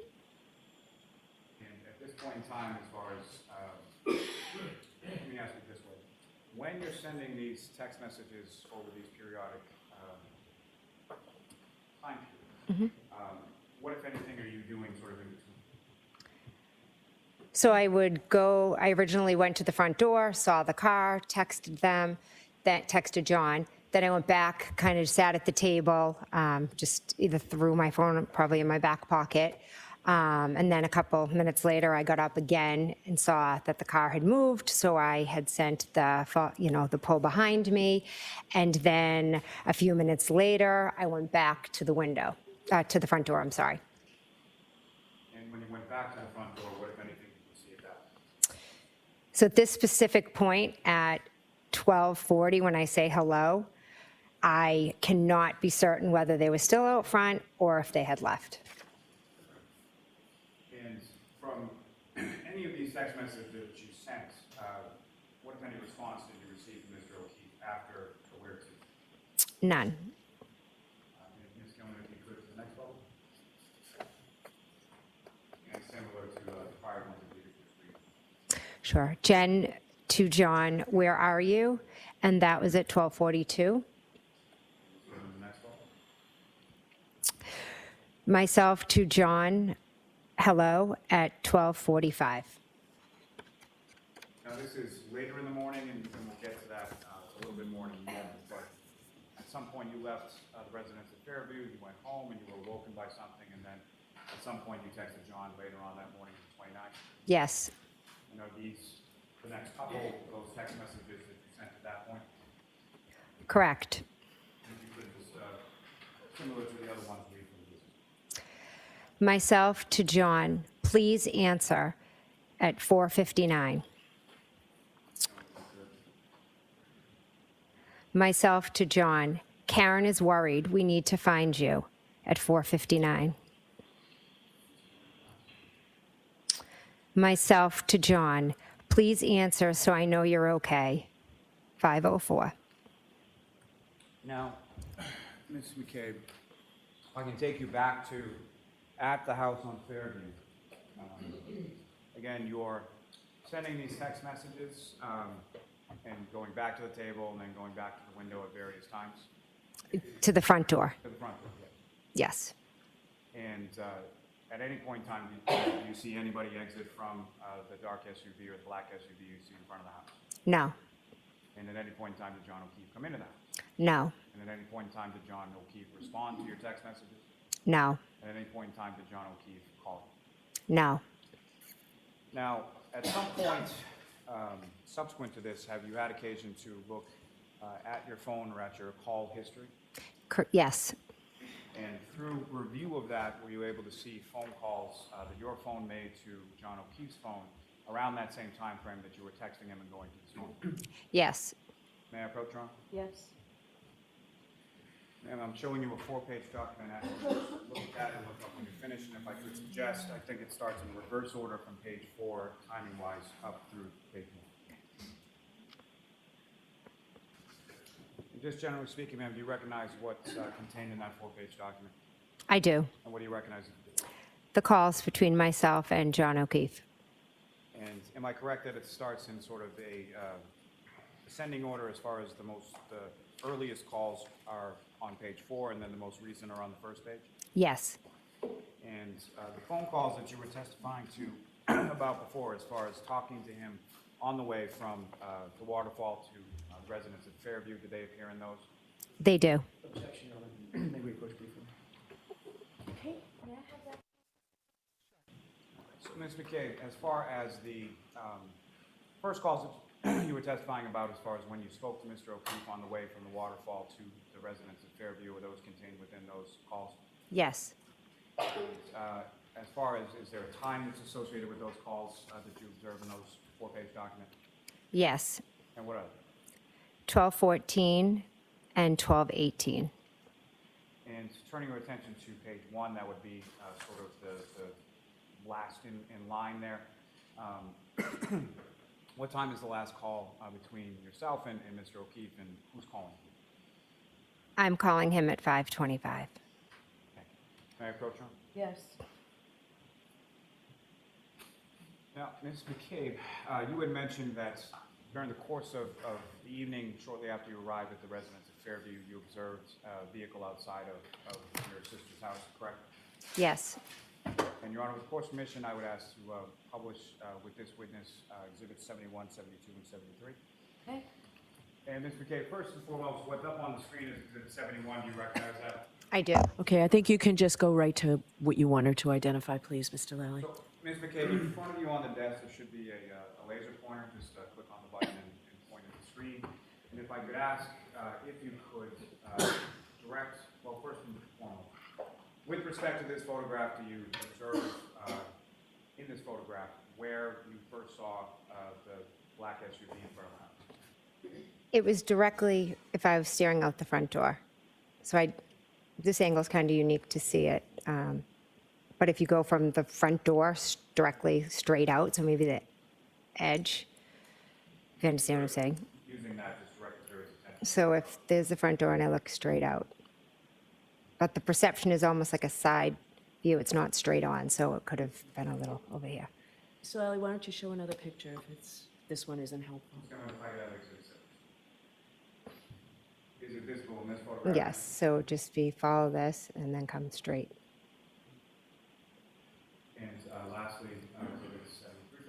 sending these text messages over these periodic time periods, what, if anything, are you doing sort of in between? So I would go, I originally went to the front door, saw the car, texted them, then texted John. Then I went back, kind of sat at the table, just either threw my phone probably in my back pocket. And then a couple minutes later, I got up again and saw that the car had moved. So I had sent the pull behind me. And then a few minutes later, I went back to the window, to the front door, I'm sorry. And when you went back to the front door, what, if anything, did you see at that? So at this specific point at 12:40, when I say hello, I cannot be certain whether they were still out front or if they had left. And from any of these text messages that you sent, what, if any, response did you receive from Mr. O'Keefe after the where to? None. Ms. Gilman, if you could, to the next level. And similar to the prior ones that we just read. Sure. Jen to John, where are you? And that was at 12:42. Myself to John, hello, at 12:45. Now, this is later in the morning, and we'll get to that a little bit more in a moment, but at some point you left the residence at Fairview, you went home, and you were woken by something, and then at some point you texted John later on that morning, the 29th. Yes, And are these the next couple of those text messages that you sent at that point? correct. If you could just, similar to the other ones we used. Myself to John, please answer at 4:59. Myself to John, Karen is worried, we need to find you at 4:59. Myself to John, please answer so I know you're okay. 5:04. Now, Ms. McCabe, I can take you back to at the house on Fairview. Again, you're sending these text messages and going back to the table and then going back to the window at various times To the front door, to the front door. yes. And at any point in time, do you see anybody exit from the dark SUV or the black SUV you see in front of the house? No, And at any point in time, did John O'Keefe come into the house? no, And at any point in time, did John O'Keefe respond to your text messages? no, And at any point in time, did John O'Keefe call you? no. Now, at some point subsequent to this, have you had occasion to look at your phone or at your call history? Yes, And through review of that, were you able to see phone calls that your phone made to John O'Keefe's phone around that same time frame that you were texting him and going to his phone? yes, May I approach, Ron? Yes. And I'm showing you a 4-page document. Look at that and look up when you're finished. And if I could suggest, I think it starts in reverse order from page 4, timing-wise, up through page 1. And just generally speaking, ma'am, do you recognize what's contained in that 4-page document? I do. And what do you recognize? The calls between myself and John O'Keefe. And am I correct that it starts in sort of a ascending order as far as the earliest calls are on page 4, and then the most recent are on the first page? Yes, And the phone calls that you were testifying to about before, as far as talking to him on the way from To Waterfall to the residence at Fairview, did they appear in those? they do. Objection, Your Honor. May we approach briefly? Okay, may I have that? So, Ms. McCabe, as far as the first calls that you were testifying about, as far as when you spoke to Mr. O'Keefe on the way from the Waterfall to the residence at Fairview, were those contained within those calls? Yes, And, as far as, is there a time that's associated with those calls that you observe in those 4-page documents? yes. And what are 12:14 and 12:18. they? And turning your attention to page 1, that would be sort of the last in line there. What time is the last call between yourself and Mr. O'Keefe, and who's calling? I'm calling him at 5:25. Thank you. May I approach him? Yes. Now, Ms. McCabe, you had mentioned that During the course of the evening, shortly after you arrived at the residence at Fairview, you observed a vehicle outside of your sister's house, correct? Yes, And Your Honor, with court's permission, I would ask to publish with this witness Exhibits 71, 72, and 73. Okay. And Ms. McCabe, first and foremost, what's up on the screen is Exhibit 71. Do you recognize that? I do. Okay, I think you can just go right to what you want her to identify, please, Mr. Lally. So, Ms. McCabe, in front of you on the desk, there should be a laser pointer. Just click on the button and point at the screen. And if I could ask if you could direct, well, first and foremost, with respect to this photograph, do you observe in this photograph where you first saw the black SUV in front of the house? It was directly if I was staring out the front door. So this angle is kind of unique to see it. But if you go from the front door directly straight out, so maybe the edge, if you understand what I'm saying. Using that just direct the jury's attention. So if there's the front door and I look straight out. But the perception is almost like a side view. It's not straight on, so it could have been a little over here. Mr. Lally, why don't you show another picture if this one isn't helpful? It's going to play that Exhibit 6. Is it visible in this photograph? Yes, so just follow this and then come straight. And lastly, Exhibit 73.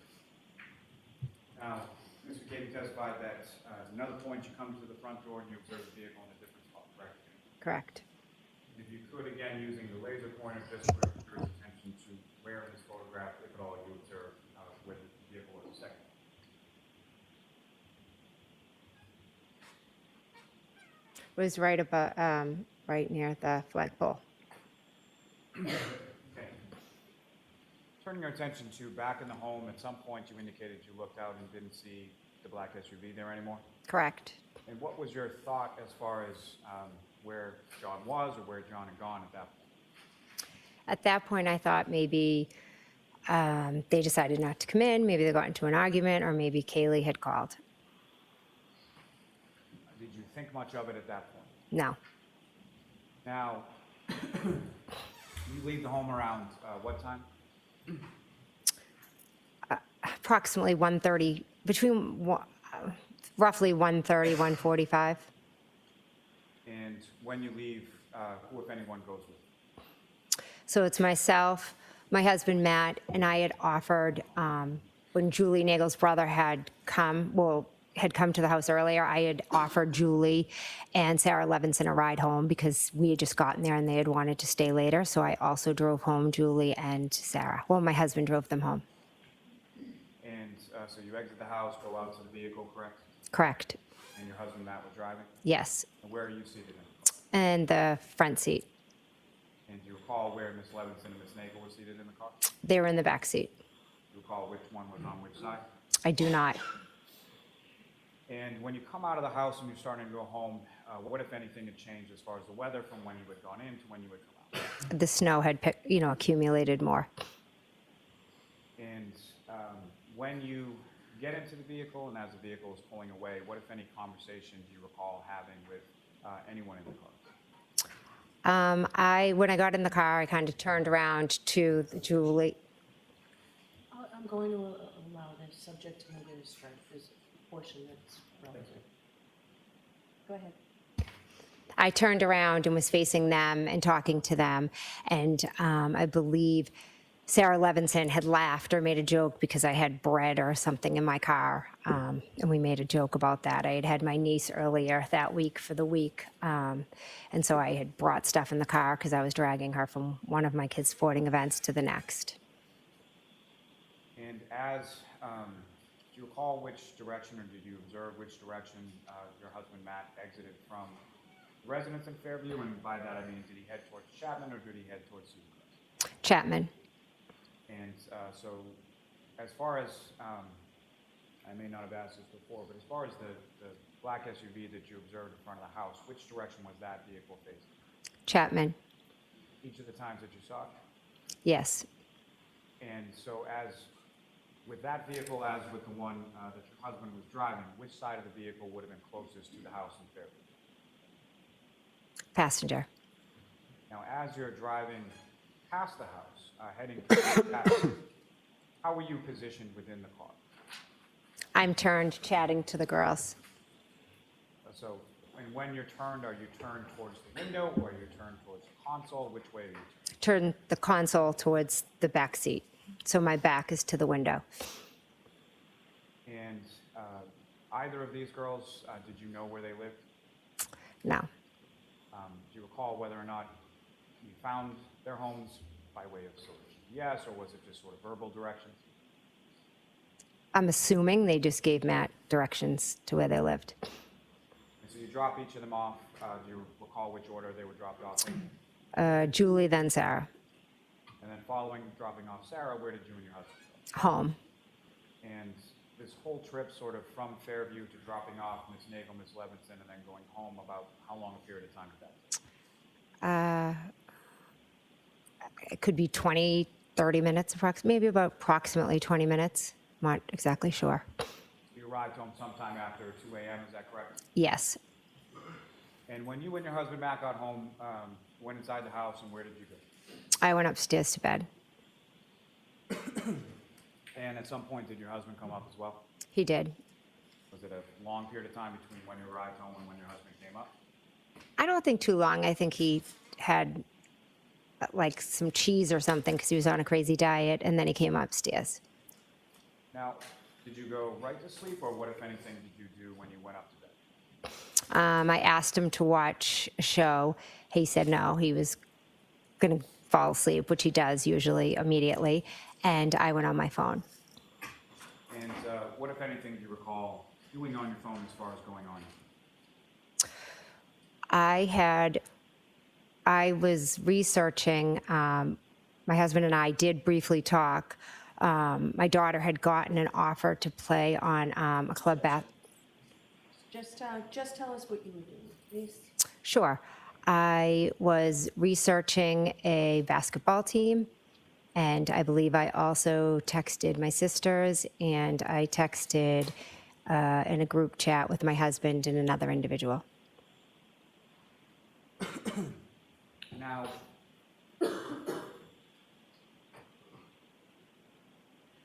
Now, Mr. McCabe testified that at another point you come to the front door and you observe the vehicle in a different spot, correct? Correct. If you could, again, using the laser pointer, just direct your attention to where in this photograph, if at all, you observe where the vehicle was second. It was right about, right near the flagpole. Okay. Turning your attention to back in the home, at some point you indicated you looked out and didn't see the black SUV there anymore. Correct. And what was your thought as far as where John was or where John had gone at that point? At that point, I thought maybe they decided not to come in, maybe they got into an argument, or maybe Kaylee had called. Did you think much of it at that point? No, Now, you leave the home around what time? approximately 1:30, roughly 1:30, 1:45. And when you leave, who, if anyone, goes with you? So it's myself, my husband Matt, and I had offered, when Julie Nagel's brother had come to the house earlier, I had offered Julie and Sarah Levinson a ride home because we had just gotten there and they had wanted to stay later. So I also drove home Julie and Sarah. Well, my husband drove them home. And so you exit the house, go out to the vehicle, correct? Correct. And your husband Matt was driving? Yes. And where are you seated in? And the front seat. And do you recall where Ms. Levinson and Ms. Nagel were seated in the car? Do They were in the back seat. you recall which one was on which side? I do not. And when you come out of the house and you're starting to go home, what, if anything, had changed as far as the weather from when you had gone in to when you had come out? The snow had, accumulated more. And when you get into the vehicle and as the vehicle is pulling away, what, if any, conversation do you recall having with anyone in the car? When I got in the car, I kind of turned around to Julie. I'm going to allow this subject to Meadows for this portion that's relevant. Go ahead. I turned around and was facing them and talking to them, and I believe Sarah Levinson had laughed or made a joke because I had bread or something in my car, and we made a joke about that. I had had my niece earlier that week for the week, and so I had brought stuff in the car because I was dragging her from one of my kids' sporting events to the next. And do you recall which direction, or did you observe which direction your husband Matt exited from the residence in Fairview? And by that I mean, did he head towards Chapman or did he head towards Susan? Chapman. And so as far as, I may not have asked this before, but as far as the black SUV that you observed in front of the house, which direction was that vehicle facing? Chapman. Each of the times that you saw it? Yes. And so as with that vehicle, as with the one that your husband was driving, which side of the vehicle would have been closest to the house in Fairview? Passenger. Now, as you're driving past the house, heading towards that, how were you positioned within the car? I'm turned chatting to the girls. So, and when you're turned, are you turned towards the window or are you turned towards the console? Which way are you turned? Turn the console towards the back seat. So my back is to the window. And either of these girls, did you know where they lived? No. Do you recall whether or not you found their homes by way of sort of GPS, or was it just sort of verbal directions? I'm assuming they just gave Matt directions to where they lived. And so you drop each of them off. Do you recall which order they were dropped off in? Julie, then Sarah. And then following dropping off Sarah, where did you and your husband go? Home. And this whole trip sort of from Fairview to dropping off Miss Nagel, Miss Levinson, and then going home, about how long a period of time did that take? It could be 20, 30 minutes, maybe about approximately 20 minutes. I'm not exactly sure. You arrived home sometime after 2 a.m., is that correct? Yes. And when you and your husband Matt got home, went inside the house, and where did you go? I went upstairs to bed. And at some point, did your husband come up as well? He did. Was it a long period of time between when you arrived home and when your husband came up? I don't think too long. I think he had like some cheese or something because he was on a crazy diet, and then he came upstairs. Now, did you go right to sleep, or what, if anything, did you do when you went up to bed? I asked him to watch a show. He said no, he was going to fall asleep, which he does usually immediately, and I went on my phone. And what, if anything, do you recall doing on your phone as far as going on? I was researching, my husband and I did briefly talk. My daughter had gotten an offer to play on a club Just tell us what you were doing, please. Sure. I was researching a basketball team, and I believe I also texted my sisters, and I texted in a group chat with my husband and another individual. Now,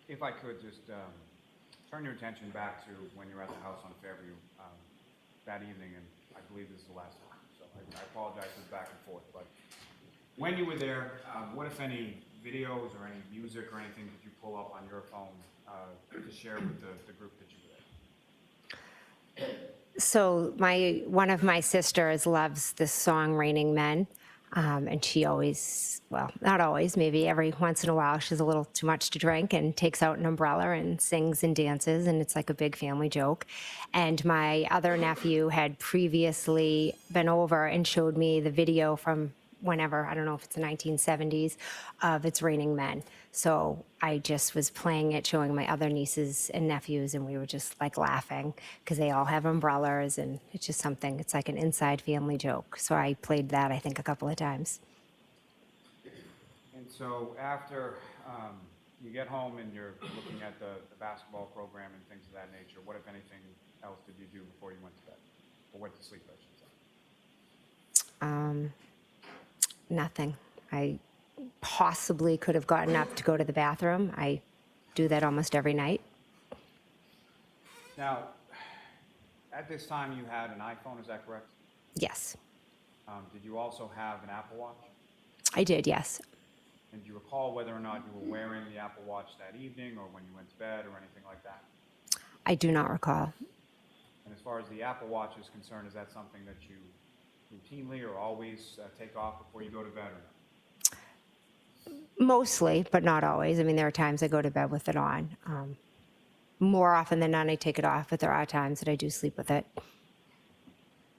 if I could just turn your attention back to when you were at the house on Fairview that evening, and I believe this is the last time, so I apologize for the back and forth, but when you were there, what, if any, videos or any music or anything did you pull up on your phone to share with the group that you were there? So one of my sisters loves this song "Raining Men," and she always, well, not always, maybe every once in a while, she's a little too much to drink and takes out an umbrella and sings and dances, and it's like a big family joke. And my other nephew had previously been over and showed me the video from whenever, I don't know if it's the 1970s, of It's Raining Men. So I just was playing it, showing my other nieces and nephews, and we were just like laughing because they all have umbrellas, and it's just something, it's like an inside family joke. So I played that, I think, a couple of times. And so after you get home and you're looking at the basketball program and things of that nature, what, if anything, else did you do before you went to bed? Or went to sleep, I should say? Nothing. I possibly could have gotten up to go to the bathroom. I do that almost every night. Now, at this time you had an iPhone, is that correct? Yes, Did you also have an Apple Watch? I did, yes. And do you recall whether or not you were wearing the Apple Watch that evening or when you went to bed or anything like that? I do not recall. And as far as the Apple Watch is concerned, is that something that you routinely or always take off before you go to bed or not? Mostly, but not always. I mean, there are times I go to bed with it on. More often than not, I take it off, but there are times that I do sleep with it.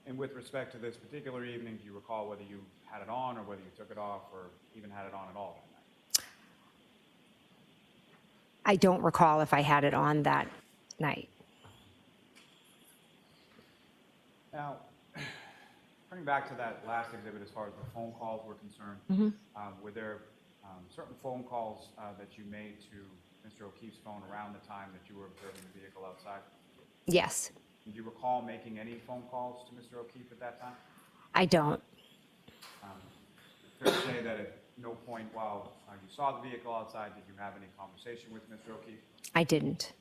And with respect to this particular evening, do you recall whether you had it on or whether you took it off or even had it on at all that night? I don't recall if I had it on that night. Now, turning back to that last exhibit as far as the phone calls were concerned, were there certain phone calls that you made to Mr. O'Keefe's phone around the time that you were observing the vehicle outside? Yes, Do you recall making any phone calls to Mr. O'Keefe at that time? I don't. Fair to say that at no point while you saw the vehicle outside did you have any conversation with Mr. O'Keefe? I didn't.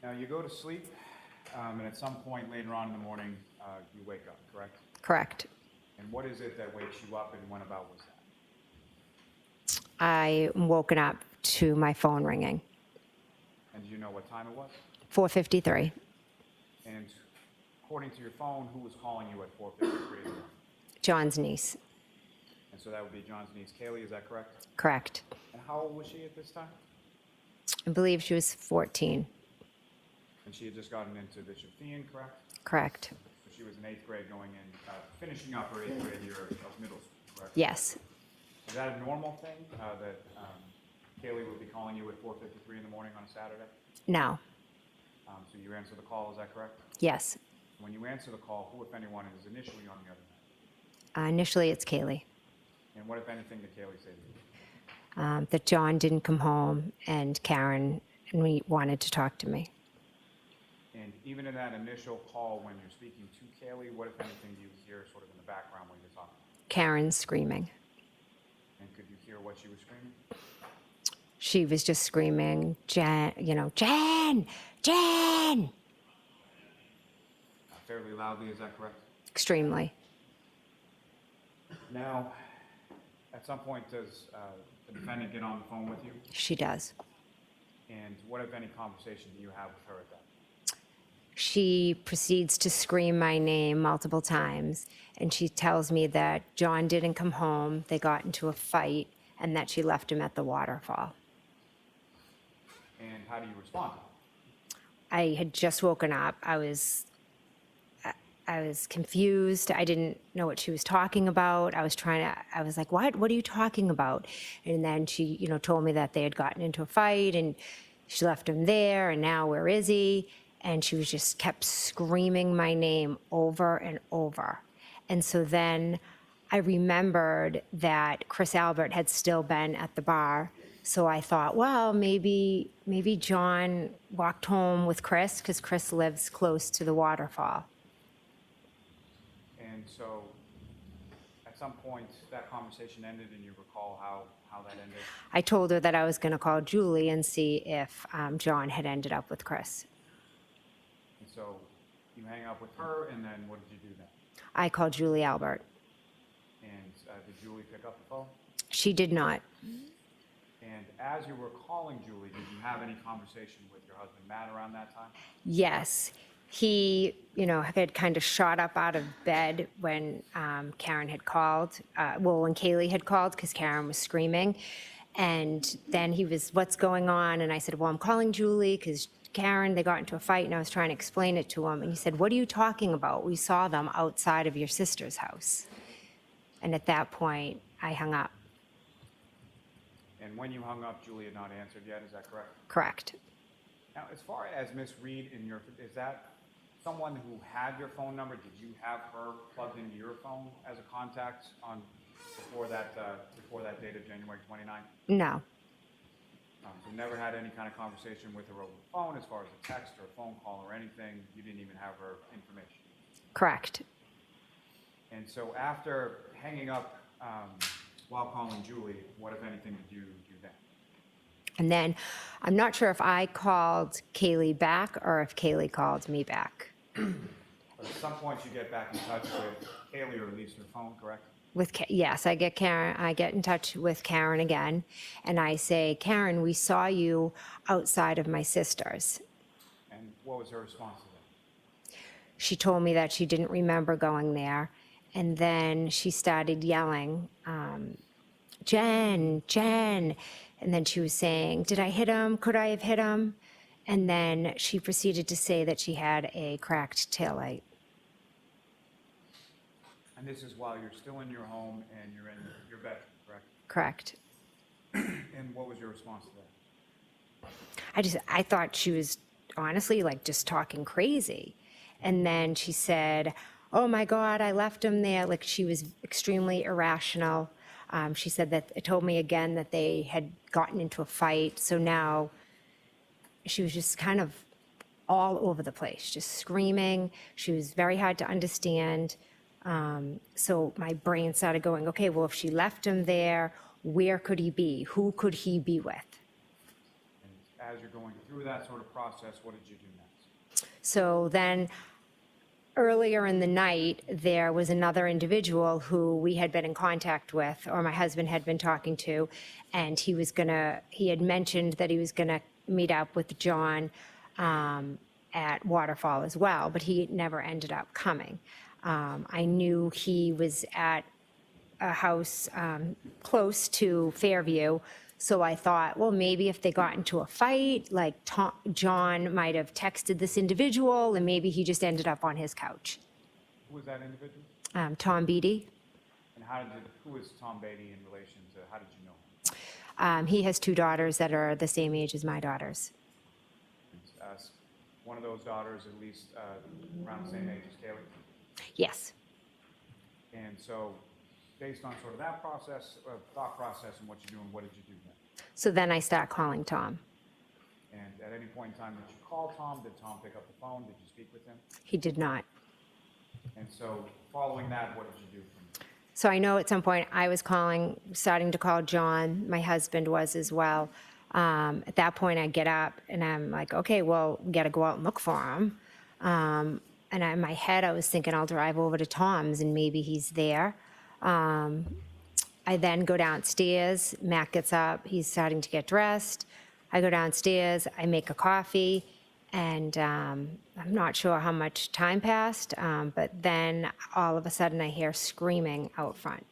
Now, you go to sleep, and at some point later on in the morning, you wake up, correct? Correct. And what is it that wakes you up, and when about was that? I woken up to my phone ringing. And do you know what time it was? 4:53. And according to your phone, who was calling you at 4:53? John's niece. And so that would be John's niece, Kaylee, is that correct? Correct. And how old was she at this time? I believe she was 14. And she had just gotten into Bishop Thean, correct? Correct. So she was in 8th grade going in, finishing up her 8th grade year of middle school, correct? Yes. Is that a normal thing, that Kaylee would be calling you at 4:53 in the morning on a Saturday? No. So you answer the call, is that correct? Yes. When you answer the call, who, if anyone, is initially on the other end? Initially, it's Kaylee. And what, if anything, did Kaylee say to you? That John didn't come home and Karen and we wanted to talk to me. And even in that initial call, when you're speaking to Kaylee, what, if anything, do you hear sort of in the background when you're talking? Karen screaming. And could you hear what she was screaming? She was just screaming, Jen, Jen, Jen, Fairly loudly, is that correct? extremely. Now, at some point, does the defendant get on the phone with you? She does. And what, if any, conversation do you have with her at that? She proceeds to scream my name multiple times, and she tells me that John didn't come home, they got into a fight, and that she left him at the waterfall. And how do you respond? I had just woken up. I was confused. I didn't know what she was talking about. I was like, what are you talking about? And then she, told me that they had gotten into a fight and she left him there and now where is he? And she was just kept screaming my name over and over. And so then I remembered that Chris Albert had still been at the bar. So I thought, well, maybe John walked home with Chris because Chris lives close to the waterfall. And so, at some point, that conversation ended, and you recall how that ended? I told her that I was going to call Julie and see if John had ended up with Chris. And so, you hang up with her, and then what did you do then? I called Julie Albert. And did Julie pick up the phone? She did not. And as you were calling Julie, did you have any conversation with your husband, Matt, around that time? Yes. He, had kind of shot up out of bed when Karen had called. When Kaylee had called because Karen was screaming. And then he was, what's going on? And I said, well, I'm calling Julie because Karen, they got into a fight and I was trying to explain it to him. And he said, what are you talking about? We saw them outside of your sister's house. And at that point, I hung up. And when you hung up, Julie had not answered yet, is that correct? Correct. Now, as far as Miss Reed is that someone who had your phone number? Did you have her plugged into your phone as a contact before that date of January 29th? No. So never had any kind of conversation with her over the phone as far as a text or a phone call or anything? You didn't even have her information? Correct. And so after hanging up while calling Julie, what, if anything, did you do then? And then I'm not sure if I called Kaylee back or if Kaylee called me back. But at some point, you get back in touch with Kaylee, or at least her phone, correct? Yes, I get in touch with Karen again, and I say, Karen, we saw you outside of my sister's. And what was her response to that? She told me that she didn't remember going there, and then she started yelling, Jen, Jen, and then she was saying, did I hit him? Could I have hit him? And then she proceeded to say that she had a cracked taillight. And this is while you're still in your home and you're in your bedroom, correct? Correct. And what was your response to that? I thought she was honestly like just talking crazy. And then she said, oh my God, I left him there. Like she was extremely irrational. She said that it told me again that they had gotten into a fight. So now she was just kind of all over the place, just screaming. She was very hard to understand. So my brain started going, okay, well, if she left him there, where could he be? Who could he be with? And as you're going through that sort of process, what did you do next? So then, earlier in the night, there was another individual who we had been in contact with, or my husband had been talking to, and he had mentioned that he was gonna meet up with John at Waterfall as well, but he never ended up coming. I knew he was at a house close to Fairview, so I thought, well, maybe if they got into a fight, like John might have texted this individual, and maybe he just ended up on his couch. Who was that individual? Tom Beatty. And who is Tom Beatty in relation to, how did you know him? He has two daughters that are the same age as my daughters. One of those daughters at least around the same age as Kaylee? Yes. And so, based on sort of that process, thought process and what you're doing, what did you do then? So then I start calling Tom. And at any point in time that you called Tom, did Tom pick up the phone? Did you speak with him? He did not. And so, following that, what did you do from there? So I know at some point I was starting to call John. My husband was as well. At that point, I get up and I'm like, okay, well, we got to go out and look for him. And in my head, I was thinking I'll drive over to Tom's and maybe he's there. I then go downstairs. Matt gets up. He's starting to get dressed. I go downstairs. I make a coffee. And I'm not sure how much time passed, but then all of a sudden I hear screaming out front.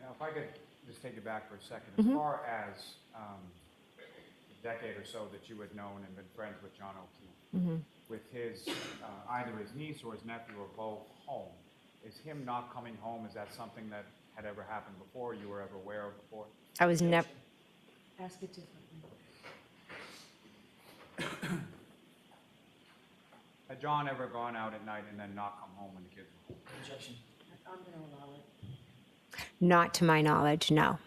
Now, if I could just take it back for a second, as far as a decade or so that you had known and been friends with John O'Keefe, with his, either his niece or his nephew or both home, is him not coming home, is that something that had ever happened before, you were ever aware of before? I was never, Ask it differently. Had John ever gone out at night and then not come home when the kids were home? Objection. I'm going to allow it. not to my knowledge, no.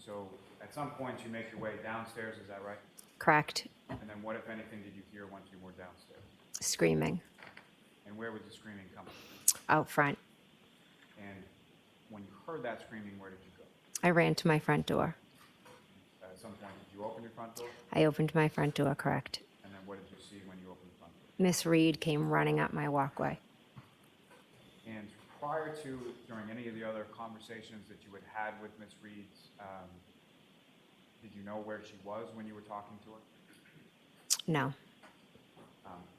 So at some point you make your way downstairs, is that right? Correct. And then what, if anything, did you hear once you were downstairs? Screaming And where was the screaming coming from? out front. And when you heard that screaming, where did you go? I ran to my front door. At some point, did you open your front door? I opened my front door, correct. And then what did you see when you opened the front door? Miss Reed came running up my walkway. And prior to, during any of the other conversations that you had had with Miss Reed, did you know where she was when you were talking to her? No.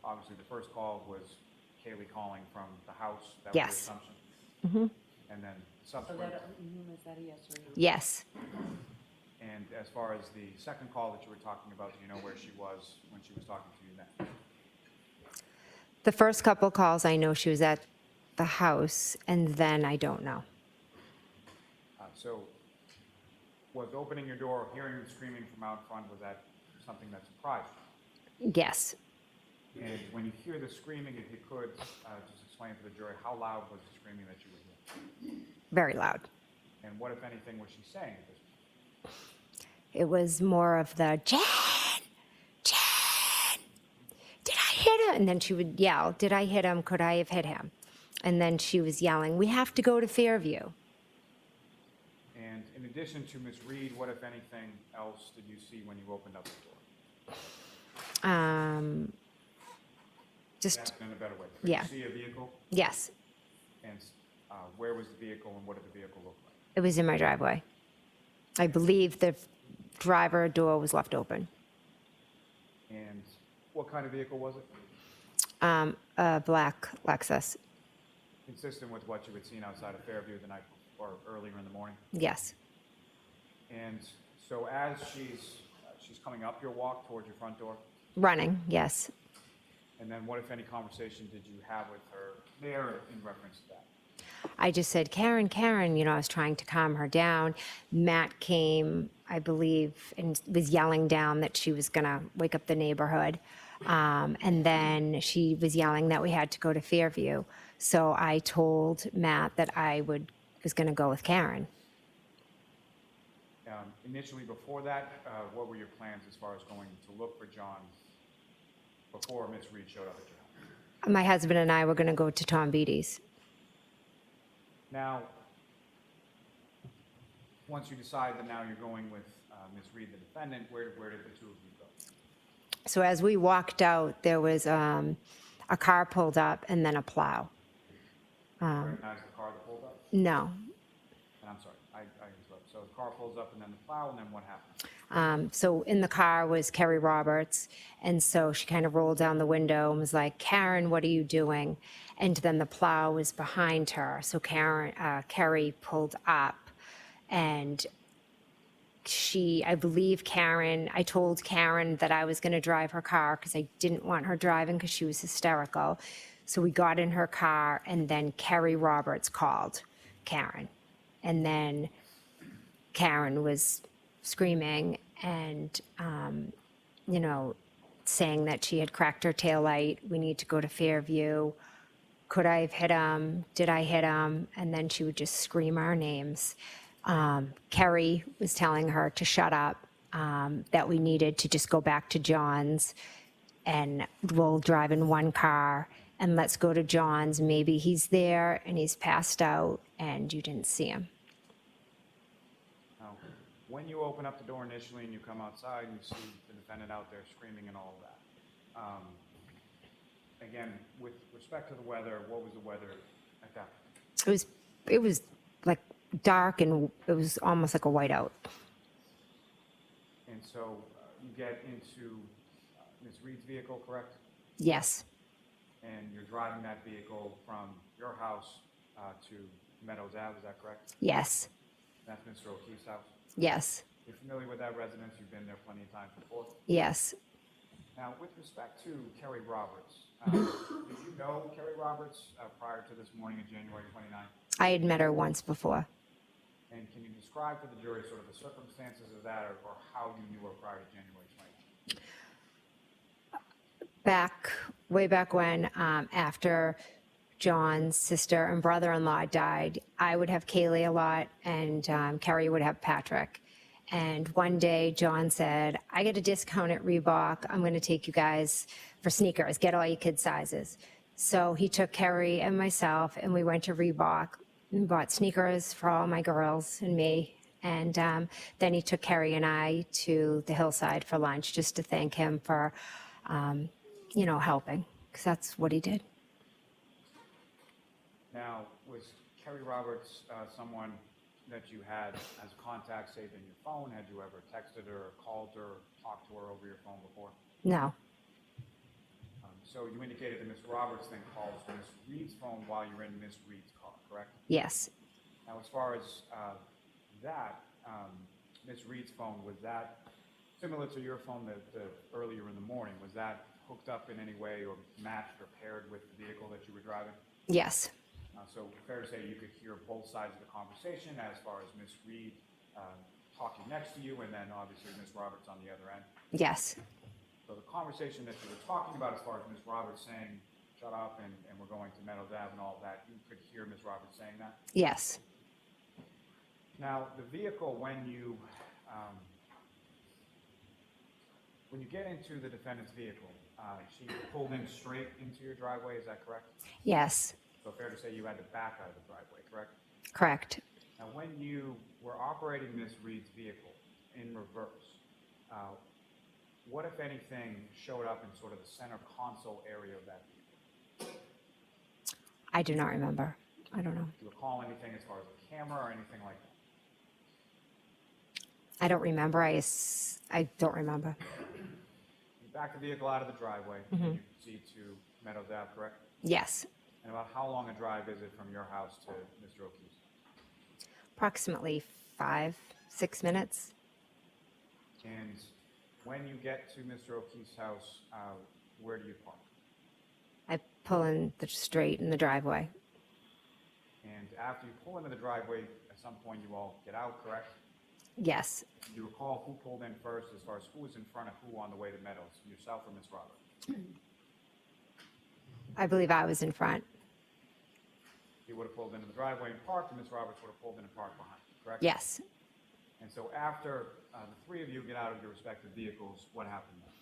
Obviously, the first call was Kaylee calling from the house. That was Yes. your assumption. Mm-hmm. And then So subsequent. is that a yes or a no? Yes. And as far as the second call that you were talking about, do you know where she was when she was talking to you then? The first couple calls, I know she was at the house, and then I don't know. So was opening your door, hearing the screaming from out front, was that something that surprised you? Yes. And when you hear the screaming, if you could just explain to the jury, how loud was the screaming that you were hearing? Very loud. And what, if anything, was she saying at this point? It was more of the, Jen, did I hit him? And then she would yell, did I hit him? Could I have hit him? And then she was yelling, we have to go to Fairview. And in addition to Miss Reed, what, if anything, else did you see when you opened up the door? Just, Ask in a better way. Did yeah. you see a vehicle? yes, And where was the vehicle and what did the vehicle look like? it was in my driveway. I believe the driver door was left open. And what kind of vehicle was it? A black Lexus. Consistent with what you had seen outside of Fairview the night before, or earlier in the morning? Yes. And so as she's coming up your walk towards your front door, Running, yes. and then what, if any, conversation did you have with her there in reference to that? I just said, Karen, I was trying to calm her down. Matt came, I believe, and was yelling down that she was going to wake up the neighborhood. And then she was yelling that we had to go to Fairview. So I told Matt that I was going to go with Karen. Initially, before that, what were your plans as far as going to look for John before Miss Reed showed up at your house? My husband and I were going to go to Tom Beatty's. Now, once you decide that now you're going with Ms. Reed, the defendant, where did the two of you go? So as we walked out, there was a car pulled up and then a plow. Do you recognize the car that pulled up? No. And I'm sorry, I interrupted. So the car pulls up and then the plow, and then what happened? So in the car was Kerry Roberts, and so she kind of rolled down the window and was like, "Karen, what are you doing?" And then the plow was behind her, so Kerry pulled up, and I believe I told Karen that I was going to drive her car because I didn't want her driving because she was hysterical. So we got in her car, and then Kerry Roberts called Karen, and then Karen was screaming and, saying that she had cracked her taillight. We need to go to Fairview. Could I have hit him? Did I hit him? And then she would just scream our names. Kerry was telling her to shut up, that we needed to just go back to John's and we'll drive in one car and let's go to John's. Maybe he's there and he's passed out and you didn't see him. Now, when you open up the door initially and you come outside and you see the defendant out there screaming and all of that, again, with respect to the weather, what was the weather at that point? It was like dark and it was almost like a whiteout. And so you get into Ms. Reed's vehicle, correct? Yes, And you're driving that vehicle from your house to Meadows Ave, is that correct? yes, That's Mr. O'Keefe's house? yes, You're familiar with that residence? You've been there plenty of times before? yes. Now, with respect to Kerry Roberts, did you know Kerry Roberts prior to this morning of January 29th? I had met her once before. And can you describe to the jury sort of the circumstances of that or how you knew her prior to January 29th? Way back when, after John's sister and brother-in-law died, I would have Kaylee a lot and Kerry would have Patrick. And one day John said, "I get a discount at Reebok. I'm going to take you guys for sneakers. Get all your kid sizes." So he took Kerry and myself and we went to Reebok and bought sneakers for all my girls and me. And then he took Kerry and I to the hillside for lunch just to thank him for, helping, because that's what he did. Now, was Kerry Roberts someone that you had as a contact saved in your phone? Had you ever texted her, or called her, or talked to her over your phone before? No, So you indicated that Ms. Roberts then calls Ms. Reed's phone while you're in Ms. Reed's car, correct? yes, Now, as far as that, Ms. Reed's phone, was that similar to your phone that earlier in the morning? Was that hooked up in any way or matched or paired with the vehicle that you were driving? yes, So fair to say you could hear both sides of the conversation as far as Ms. Reed talking next to you and then obviously Ms. Roberts on the other end? yes, So the conversation that you were talking about as far as Ms. Roberts saying, "Shut up," and we're going to Meadows Ave and all of that, you could hear Ms. Roberts saying that? yes. Now, the vehicle, when you get into the defendant's vehicle, she pulled in straight into your driveway, is that correct? Yes, So fair to say you had to back out of the driveway, correct? correct. Now, when you were operating Ms. Reed's vehicle in reverse, what, if anything, showed up in sort of the center console area of that vehicle? I do not remember. I don't know. Do you recall anything as far as a camera or anything like that? I don't remember. I don't remember. You backed the vehicle out of the driveway, and you proceed to Meadows Ave, correct? Yes, And about how long a drive is it from your house to Mr. O'Keefe's? approximately 5-6 minutes. And when you get to Mr. O'Keefe's house, where do you park? I pull in the straight in the driveway. And after you pull into the driveway, at some point you all get out, correct? Yes, Do you recall who pulled in first as far as who was in front of who on the way to Meadows, yourself or Ms. Roberts? I believe I was in front. You would have pulled into the driveway and parked, and Ms. Roberts would have pulled in and parked behind you, correct? Yes. And so after the three of you get out of your respective vehicles, what happened then?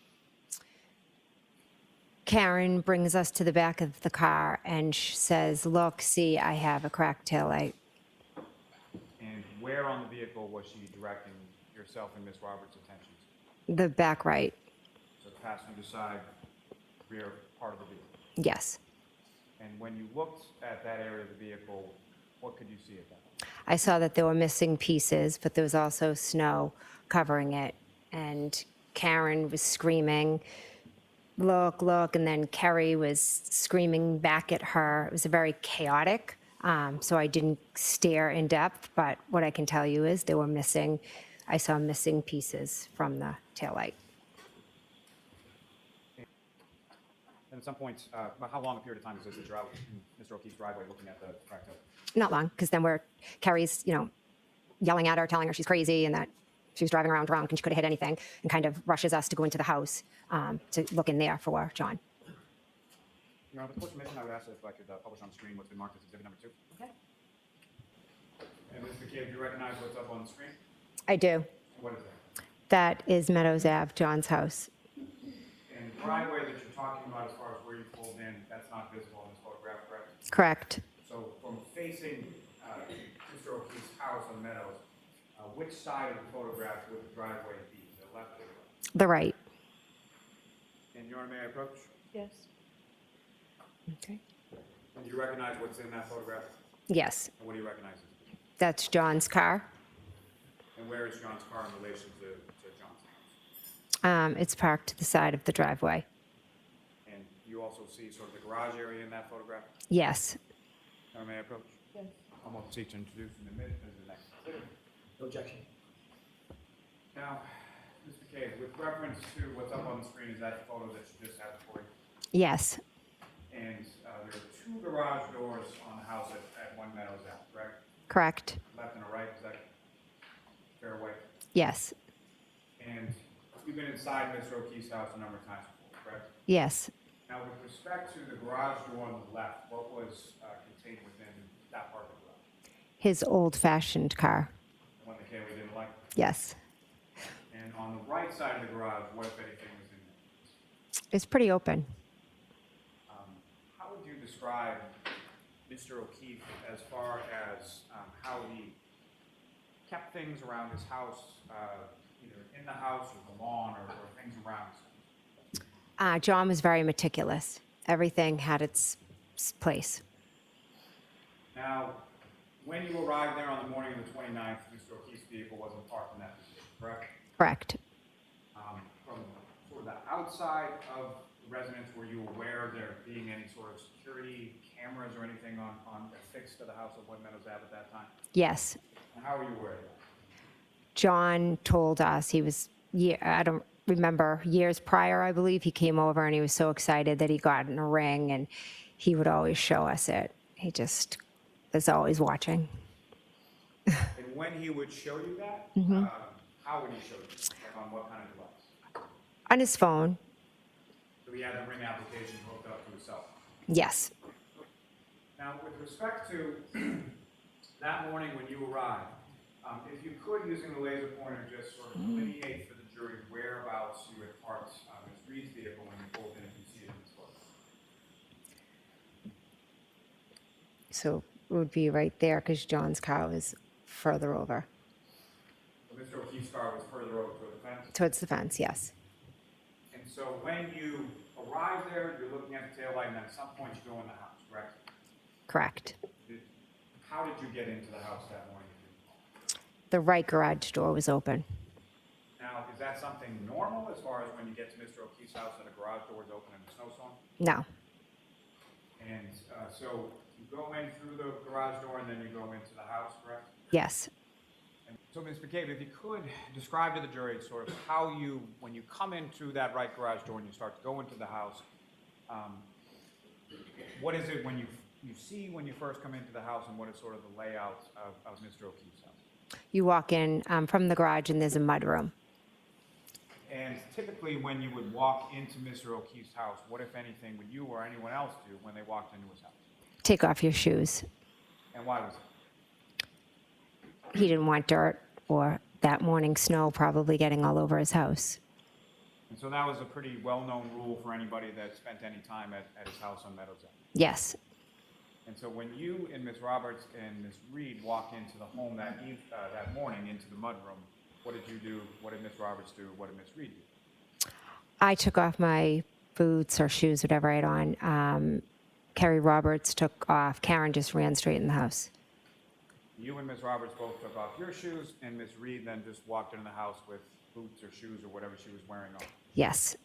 Karen brings us to the back of the car and says, "Look, see, I have a cracked taillight." And where on the vehicle was she directing your yourself and Miss Roberts' attentions? The back right, So the passenger side, rear part of the vehicle. yes. And when you looked at that area of the vehicle, what could you see at that? I saw that there were missing pieces, but there was also snow covering it. And Karen was screaming, look, look, and then Kerry was screaming back at her. It was very chaotic, so I didn't stare in depth, but what I can tell you is I saw missing pieces from the taillight. And at some point, about how long a period of time is this that you're out in Mr. O'Keefe's driveway looking at the tractor? Not long, because then Kerry's, yelling at her, telling her she's crazy and that she was driving around drunk and she could have hit anything, and kind of rushes us to go into the house to look in there for John. Your Honor, with the permission, I would ask if I could publish on the screen what's been marked as exhibit number 2. Okay. And Ms. McCabe, do you recognize what's up on the screen? I do. What is that? That is Meadows Ave, John's house. And the driveway that you're talking about as far as where you pulled in, that's not visible in this photograph, correct? Correct. So from facing Mr. O'Keefe's house on Meadows, which side of the photograph would the driveway be, the left or the right? The right. And Your Honor, may I approach? Yes. Okay. And do you recognize what's in that photograph? Yes, And what do you recognize? that's John's car. And where is John's car in relation to John's house? It's parked to the side of the driveway. And you also see sort of the garage area in that photograph? Yes. Your Honor, may I approach? Yes. I'm going to seek to introduce and admit as the next exhibit. No objection. Now, Mr. McCabe, with reference to what's up on the screen, is that the photo that you just had before you? Yes. And there are 2 garage doors on the house at 1 Meadows Ave, correct? Correct. Left and a right, is that fair way? Yes. And you've been inside Mr. O'Keefe's house a number of times before, correct? Yes. Now, with respect to the garage door on the left, what was contained within that part of the garage? His old-fashioned car. The one that Kaylee didn't like? Yes. And on the right side of the garage, what, if anything, was in there? It's pretty open. How would you describe Mr. O'Keefe as far as how he kept things around his house, either in the house or the lawn or things around his? John was very meticulous. Everything had its place. Now, when you arrived there on the morning of the 29th, Mr. O'Keefe's vehicle wasn't parked in that position, correct? Correct. From sort of the outside of the residence, were you aware of there being any sort of security cameras or anything affixed to the house of 1 Meadows Ave at that time? Yes. And how were you aware of that? John told us I don't remember, years prior, I believe, he came over and he was so excited that he got in a ring, and he would always show us it. He just was always watching. And when he would show you that, how would he show you? Like on what kind of device? On his phone. So he had the ring application hooked up to his cell phone. Yes. Now, with respect to that morning when you arrived, if you could, using the laser pointer, just sort of delineate for the jury whereabouts you had parked Ms. Reed's vehicle when you pulled in, if you see it in this photo. So it would be right there because John's car was further over. So Mr. O'Keefe's car was further over toward the fence. Towards the fence, yes. And so when you arrive there, you're looking at the taillight, and then at some point you go in the house, correct? Correct. How did you get into the house that morning? The right garage door was open. Now, is that something normal as far as when you get to Mr. O'Keefe's house and the garage door is open in a snowstorm? No. And so you go in through the garage door and then you go into the house, correct? Yes. And so, Ms. McCabe, if you could describe to the jury sort of how you, when you come in through that right garage door and you start to go into the house, what is it when you see when you first come into the house, and what is sort of the layout of Mr. O'Keefe's house? You walk in from the garage and there's a mud room. And typically when you would walk into Mr. O'Keefe's house, what, if anything, would you or anyone else do when they walked into his house? Take off your shoes. And why was it? He didn't want dirt or that morning snow probably getting all over his house. And so that was a pretty well-known rule for anybody that spent any time at his house on Meadows Ave. Yes. And so when you and Ms. Roberts and Ms. Reed walk into the home that morning, into the mudroom, What did you do? What did Ms. Roberts do? What did Ms. Reed do? I took off my boots or shoes, whatever I had on. Kerry Roberts took off. Karen just ran straight in the house. You and Ms. Roberts both took off your shoes, and Ms. Reed then just walked into the house with boots or shoes or whatever she was wearing on. Yes.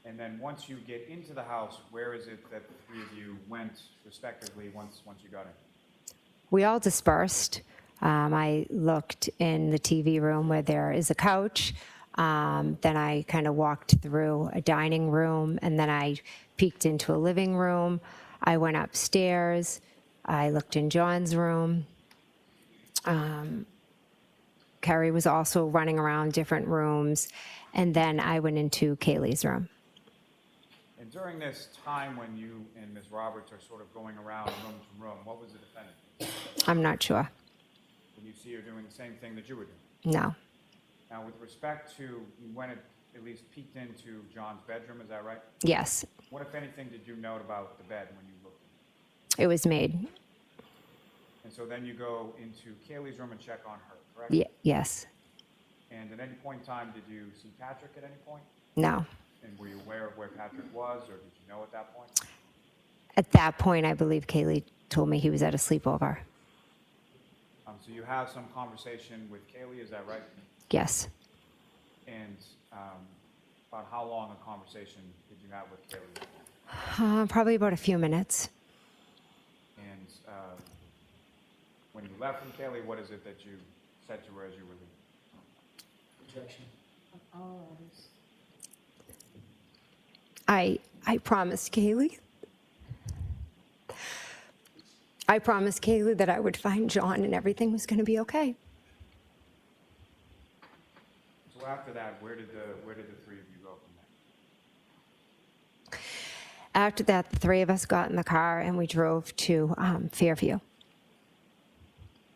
And then once you get into the house, where is it that the three of you went respectively once you got in? We all dispersed. I looked in the TV room where there is a couch. Then I kind of walked through a dining room, and then I peeked into a living room. I went upstairs. I looked in John's room. Kerry was also running around different rooms. And then I went into Kaylee's room. And during this time when you and Ms. Roberts are sort of going around room to room, what was the defendant doing? I'm not sure. Did you see her doing the same thing that you were doing? No. Now, with respect to, you went at least peeked into John's bedroom, is that right? Yes, What, if anything, did you note about the bed when you looked? it was made. And so then you go into Kaylee's room and check on her, correct? Yes. And at any point in time, did you see Patrick at any point? No. And were you aware of where Patrick was, or did you know at that point? At that point, I believe Kaylee told me he was at a sleepover. So you have some conversation with Kaylee, is that right? Yes. And about how long a conversation did you have with Kaylee? Probably about a few minutes. And when you left from Kaylee, what is it that you said to her as you were leaving? Objection. All others. I promised Kaylee. I promised Kaylee that I would find John and everything was going to be okay. So after that, where did the three of you go from there? After that, the three of us got in the car and we drove to Fairview.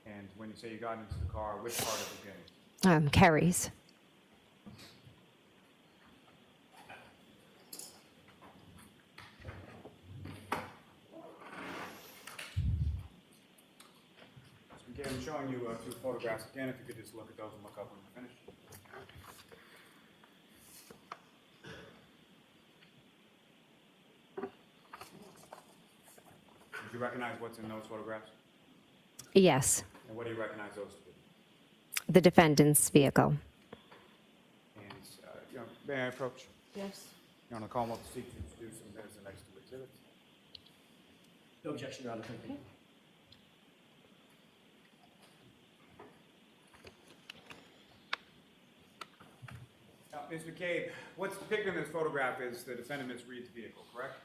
And when you say you got into the car, which part of the beginning? Kerry's. Okay, I'm showing you two photographs again. If you could just look at those and look up when you're finished. Do you recognize what's in those photographs? Yes, And what do you recognize those to be? the defendant's vehicle. And, may I approach? Yes. You want to call them up to seek to introduce them as the next two exhibits? No objection, Your Honor. Thank you. Now, Ms. McCabe, what's depicted in this photograph is the defendant, Ms. Reed's vehicle, correct?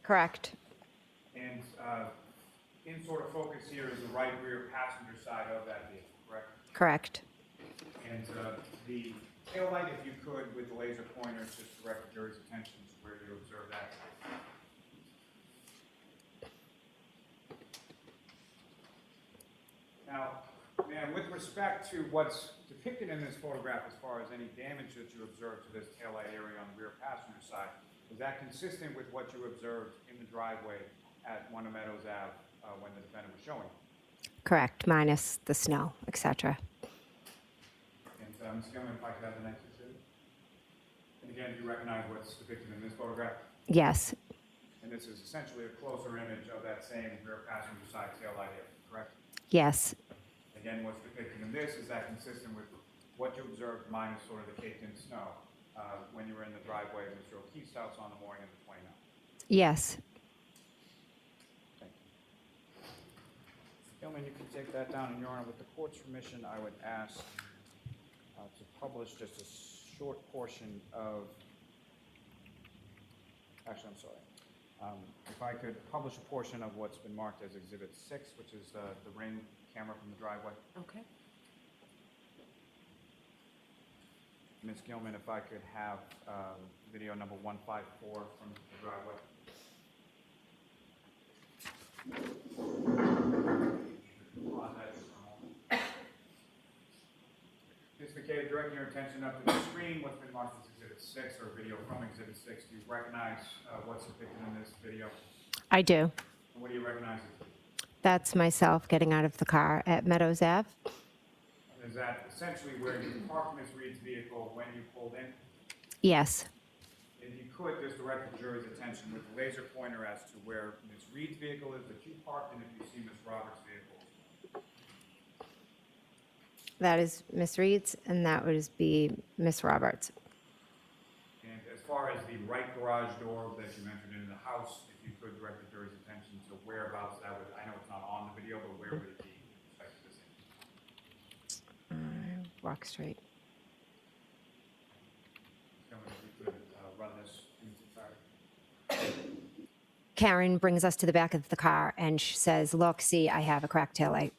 Correct. And in sort of focus here is the right rear passenger side of that vehicle, correct? Correct. And the taillight, if you could, with the laser pointers, just direct the jury's attention to where you observe that. Now, ma'am, with respect to what's depicted in this photograph as far as any damage that you observed to this taillight area on the rear passenger side, is that consistent with what you observed in the driveway at one of Meadows Ave when the defendant was showing? Correct, minus the snow, etc. And Ms. Gilman, if I could have the next exhibit. And again, you recognize what's depicted in this photograph? Yes, And this is essentially a closer image of that same rear passenger side taillight area, correct? yes, Again, what's depicted in this, is that consistent with what you observed minus sort of the caked in snow when you were in the driveway of Mr. O'Keefe's house on the morning of the 29th? yes. Thank you. Gentlemen, you can take that down, and Your Honor, with the court's permission, I would ask to publish just a short portion of, actually, I'm sorry. If I could publish a portion of what's been marked as Exhibit 6, which is the ring camera from the driveway. Okay. Ms. Gilman, if I could have video number 154 from the driveway. Ms. McCabe, directing your attention up to the screen, what's been marked as Exhibit 6, or video from Exhibit 6. Do you recognize what's depicted in this video? I do. And what do you recognize it to be? That's myself getting out of the car at Meadows Ave. Okay, Is that essentially where you parked Ms. Reed's vehicle when you pulled in? Yes. If you could, just direct the jury's attention with the laser pointer as to where Ms. Reed's vehicle is that you parked and if you see Ms. Roberts' vehicle. That is Miss Reed's, and that would be Miss Roberts. And as far as the right garage door that you entered into the house, if you could direct the jury's attention to whereabouts that would, I know it's not on the video, but where would it be with respect to this? Walk straight. Someone, if you could run this into the fire. Karen brings us to the back of the car and she says, look, see, I have a cracked taillight.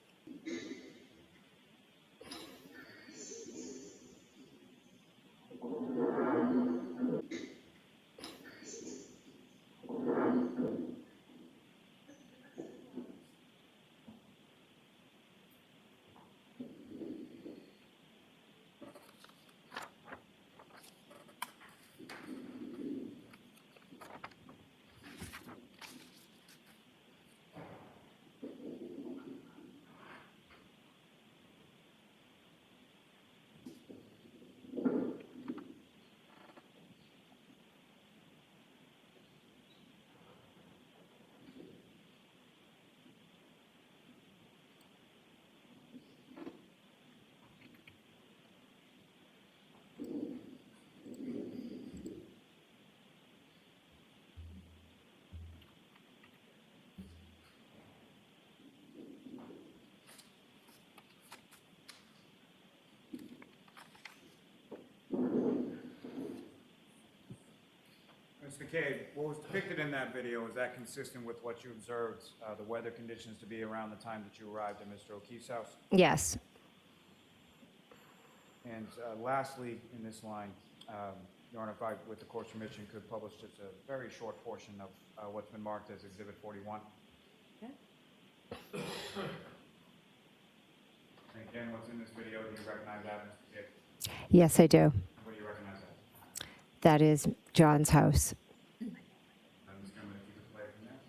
Ms. McCabe, what was depicted in that video, is that consistent with what you observed the weather conditions to be around the time that you arrived at Mr. O'Keefe's house? Yes. And lastly, in this line, Your Honor, if I, with the court's permission, could publish just a very short portion of what's been marked as Exhibit 41. Okay. And again, what's in this video, do you recognize that, Mr. McCabe? Yes, I do. What do you recognize that? That is John's house. I'm just going to keep it play from there.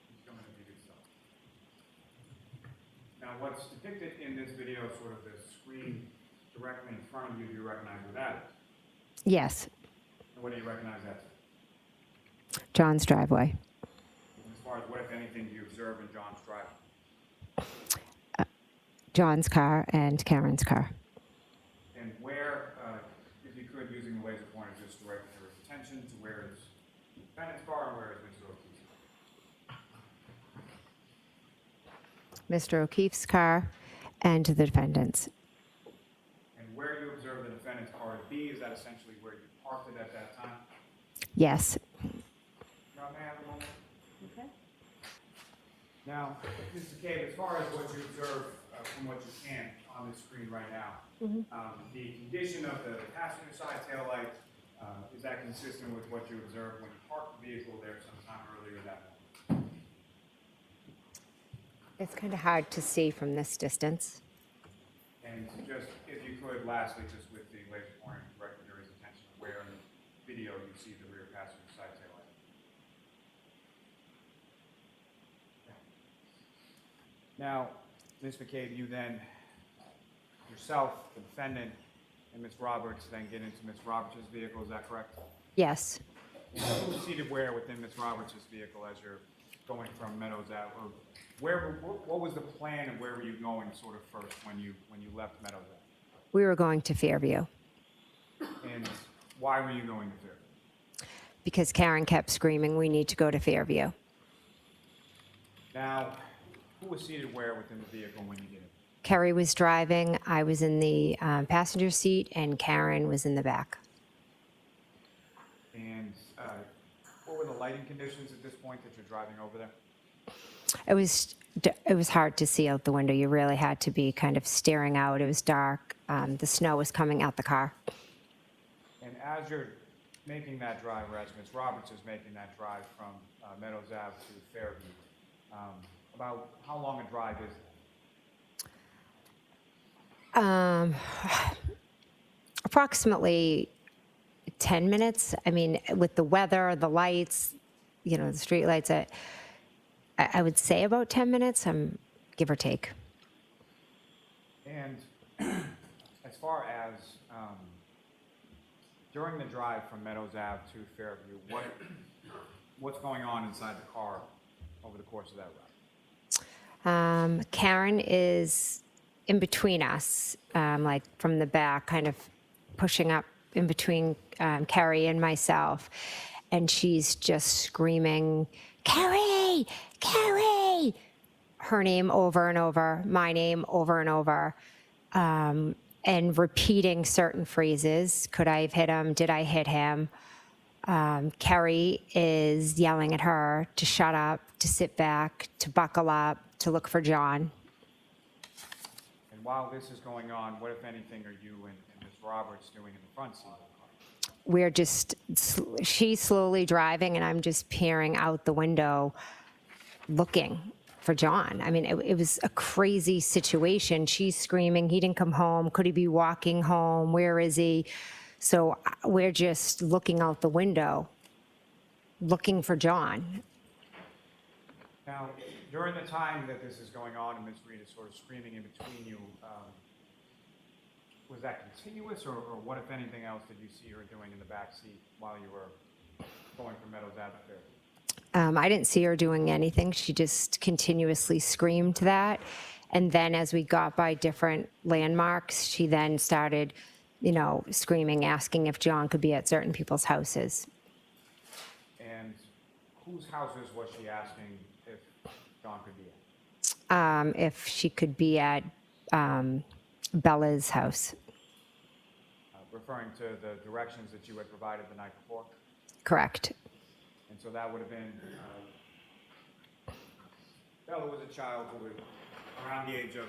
Just coming to you stuff. Now, what's depicted in this video, sort of the screen directly in front of you, do you recognize what that is? Yes. And what do you recognize that to? John's driveway. As far as what, if anything, do you observe in John's driveway? John's car and Karen's car. And where, if you could, using the laser pointer, just direct your attention to where is the defendant's car and where is Mr. O'Keefe's? Mr. O'Keefe's car and the defendant's. And where you observe the defendant's car to be, is that essentially where you parked it at that time? Yes. Now, may I have a moment? Okay. Now, Mr. McCabe, as far as what you observe from what you can on this screen right now, the condition of the passenger side taillight, is that consistent with what you observed when you parked the vehicle there sometime earlier that morning? It's kind of hard to see from this distance. And just, if you could, lastly, just with the laser pointer, direct the jury's attention to where in the video you see the rear passenger side taillight. Now, Ms. McCabe, you then, yourself, the defendant, and Ms. Roberts then get into Ms. Roberts' vehicle, is that correct? Yes. And who was seated where within Ms. Roberts' vehicle as you're going from Meadows out? Or what was the plan and where were you going sort of first when you left Meadows out? We were going to Fairview And why were you going to Fairview? because Karen kept screaming, we need to go to Fairview. Now, who was seated where within the vehicle when you did it? Kerry was driving, I was in the passenger seat, and Karen was in the back. And what were the lighting conditions at this point that you're driving over there? It was hard to see out the window. You really had to be kind of staring out. It was dark. The snow was coming out the car. And as you're making that drive, or as Ms. Roberts is making that drive from Meadows Ave to Fairview, about how long a drive is it? Approximately 10 minutes. I mean, with the weather, the lights, you know, the street lights, I would say about 10 minutes, give or take. And as far as during the drive from Meadows Ave to Fairview, what's going on inside the car over the course of that ride? Karen is in between us, like from the back, kind of pushing up in between Kerry and myself. And she's just screaming, Kerry, Kerry, her name over and over, my name over and over, and repeating certain phrases. Could I have hit him? Did I hit him? Kerry is yelling at her to shut up, to sit back, to buckle up, to look for John. And while this is going on, what, if anything, are you and Ms. Roberts doing in the front seat of the car? We're just, she's slowly driving and I'm just peering out the window looking for John. I mean, it was a crazy situation. She's screaming, he didn't come home. Could he be walking home? Where is he? So we're just looking out the window, looking for John. Now, during the time that this is going on and Ms. Reed is sort of screaming in between you, was that continuous, or what, if anything else, did you see her doing in the back seat while you were going from Meadows Ave to Fairview? I didn't see her doing anything. She just continuously screamed that. And then as we got by different landmarks, she then started, you know, screaming, asking if John could be at certain people's houses. And whose houses was she asking if John could be at? If she could be at Bella's house. Referring to the directions that you had provided the night before? Correct. And so that would have been, Bella was a child who was around the age of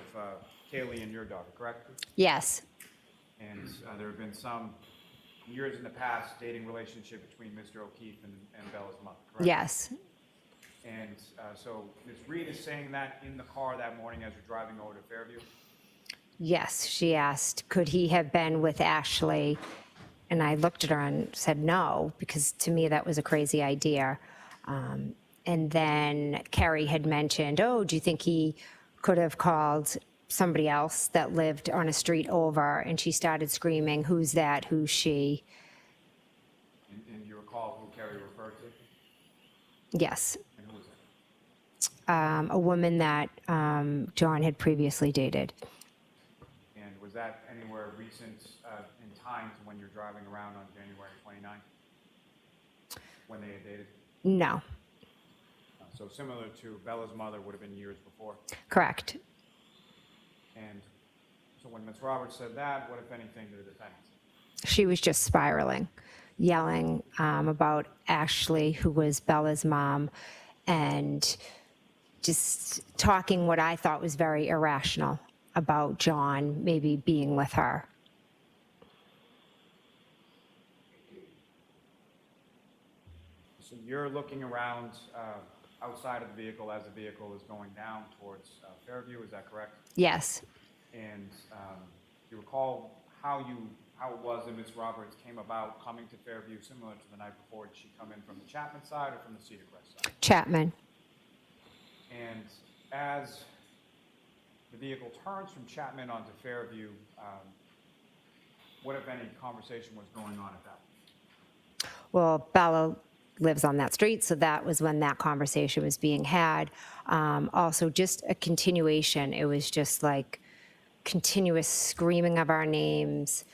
Kaylee and your daughter, correct? Yes. And there have been some years in the past dating relationship between Mr. O'Keefe and Bella's mother, correct? Yes. And so Ms. Reed is saying that in the car that morning as you're driving over to Fairview? Yes. She asked, could he have been with Ashley? And I looked at her and said no, because to me that was a crazy idea. And then Kerry had mentioned, oh, do you think he could have called somebody else that lived on a street over? And she started screaming, who's that? Who's she? And you recall who Kerry referred to? Yes. And who was that? A woman that John had previously dated. And was that anywhere recent in time to when you're driving around on January 29th? When they had dated? No. So similar to Bella's mother would have been years before. Correct. And so when Ms. Roberts said that, what, if anything, did the defense? She was just spiraling, yelling about Ashley, who was Bella's mom, and just talking what I thought was very irrational about John maybe being with her. So you're looking around outside of the vehicle as the vehicle is going down towards Fairview, is that correct? Yes. And do you recall how it was that Ms. Roberts came about coming to Fairview similar to the night before? Did she come in from the Chapman side or from the Cedar Crest side? Chapman. And as the vehicle turns from Chapman onto Fairview, what, if any, conversation was going on at that point? Well, Bella lives on that street, so that was when that conversation was being had. Also, just a continuation. It was just like continuous screaming of our names.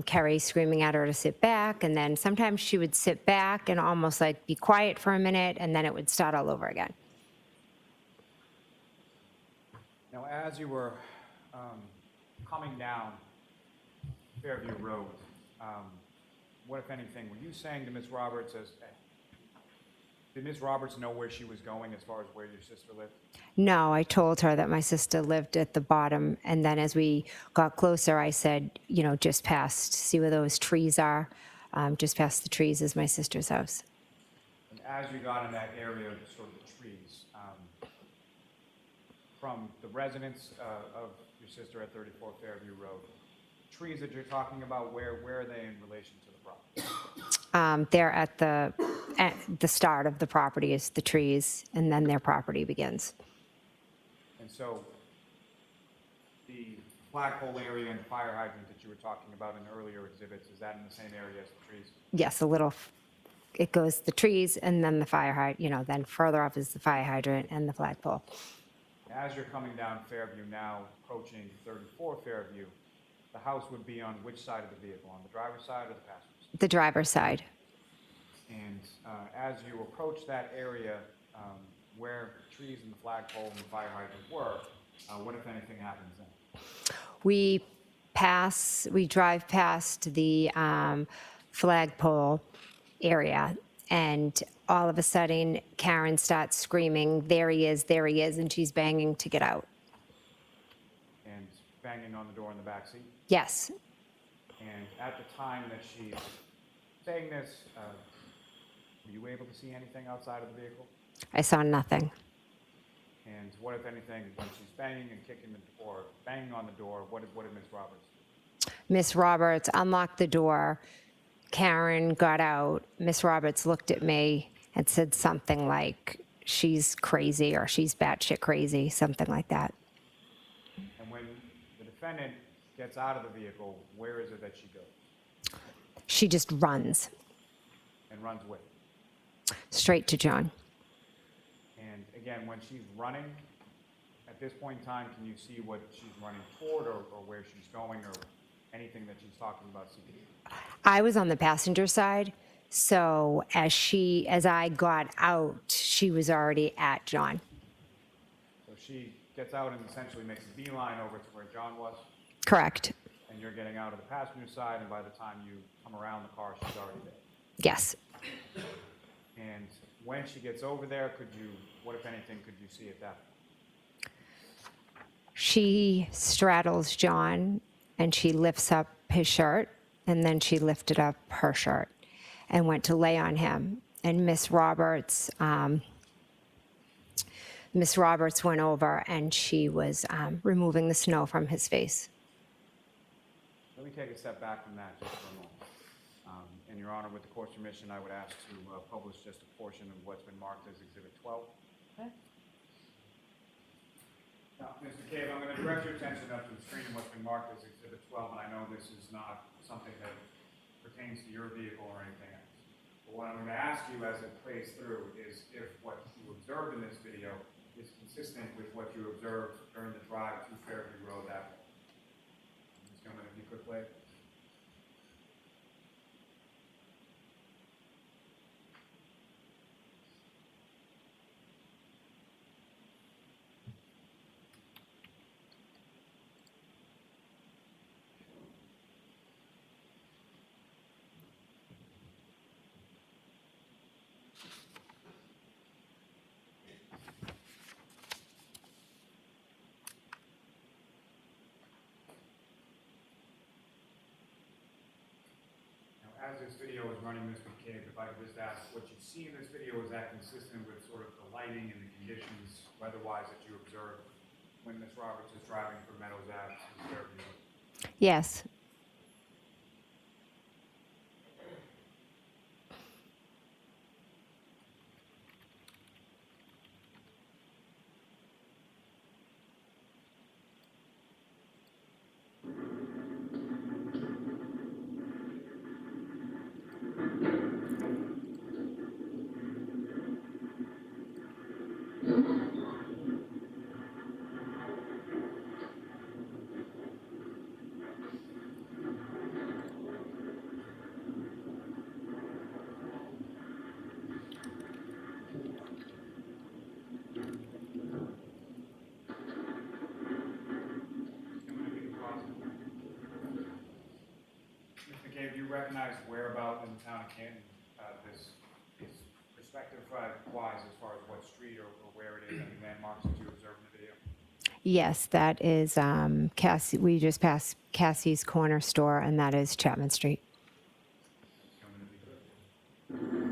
Kerry screaming at her to sit back, and then sometimes she would sit back and almost like be quiet for a minute, and then it would start all over again. Now, as you were coming down Fairview Road, what, if anything, were you saying to Ms. Roberts did Ms. Roberts know where she was going as far as where your sister lived? No, I told her that my sister lived at the bottom, and then as we got closer, I said, you know, just past, see where those trees are? Just past the trees is my sister's house. And as you got in that area of sort of the trees, from the residence of your sister at 34 Fairview Road, trees that you're talking about, where are they in relation to the property? They're at the start of the property is the trees, and then their property begins. And so the flagpole area and the fire hydrant that you were talking about in earlier exhibits, is that in the same area as the trees? Yes, it goes the trees and then the fire hydrant, then further up is the fire hydrant and the flagpole. As you're coming down Fairview now, approaching 34 Fairview, the house would be on which side of the vehicle, on the driver's side or the passenger side? The driver's side. And as you approach that area where the trees and the flagpole and the fire hydrant were, what if anything happens then? We drive past the flagpole area, and all of a sudden, Karen starts screaming, there he is, and she's banging to get out. And banging on the door in the back seat? Yes, And at the time that she's saying this, were you able to see anything outside of the vehicle? I saw nothing. And what, if anything, when she's banging and kicking the door, banging on the door, what did Miss Roberts do? Miss Roberts unlocked the door. Karen got out. Miss Roberts looked at me and said something like, she's crazy or she's batshit crazy, something like that. And when the defendant gets out of the vehicle, where is it that she goes? She just runs And runs with? straight to John. And again, when she's running, at this point in time, can you see what she's running toward or where she's going or anything that she's talking about seeing? I was on the passenger side, so as I got out, she was already at John. So she gets out and essentially makes a beeline over to where John was, Correct. and you're getting out of the passenger side, and by the time you come around the car, she's already there. Yes. And when she gets over there, what if anything could you see at that point? She straddles John and she lifts up his shirt, and then she lifted up her shirt and went to lay on him. And Miss Roberts went over and she was removing the snow from his face. Let me take a step back from that just for a moment. And Your Honor, with the court's permission, I would ask to publish just a portion of what's been marked as Exhibit 12. Okay. Now, Mr. McCabe, I'm going to direct your attention up to the screen of what's been marked as Exhibit 12, and I know this is not something that pertains to your vehicle or anything else. But what I'm going to ask you as it plays through is if what you observed in this video is consistent with what you observed during the drive to Fairview Road that morning. Ms. Gilman, if you could play it. As this video is running, Mr. McCabe, if I could just ask, what you see in this video, is that consistent with sort of the lighting and the conditions weather-wise that you observed when Ms. Roberts is driving from Meadows Ave to Fairview? Yes. Mr. McCabe, do you recognize whereabout in the town of Canton this is perspective-wise as far as what street or where it is, any landmarks that you observed in the video? Yes, that is Cassie. We just passed Cassie's Corner Store, and that is Chapman Street. Ms. Gilman, if you could.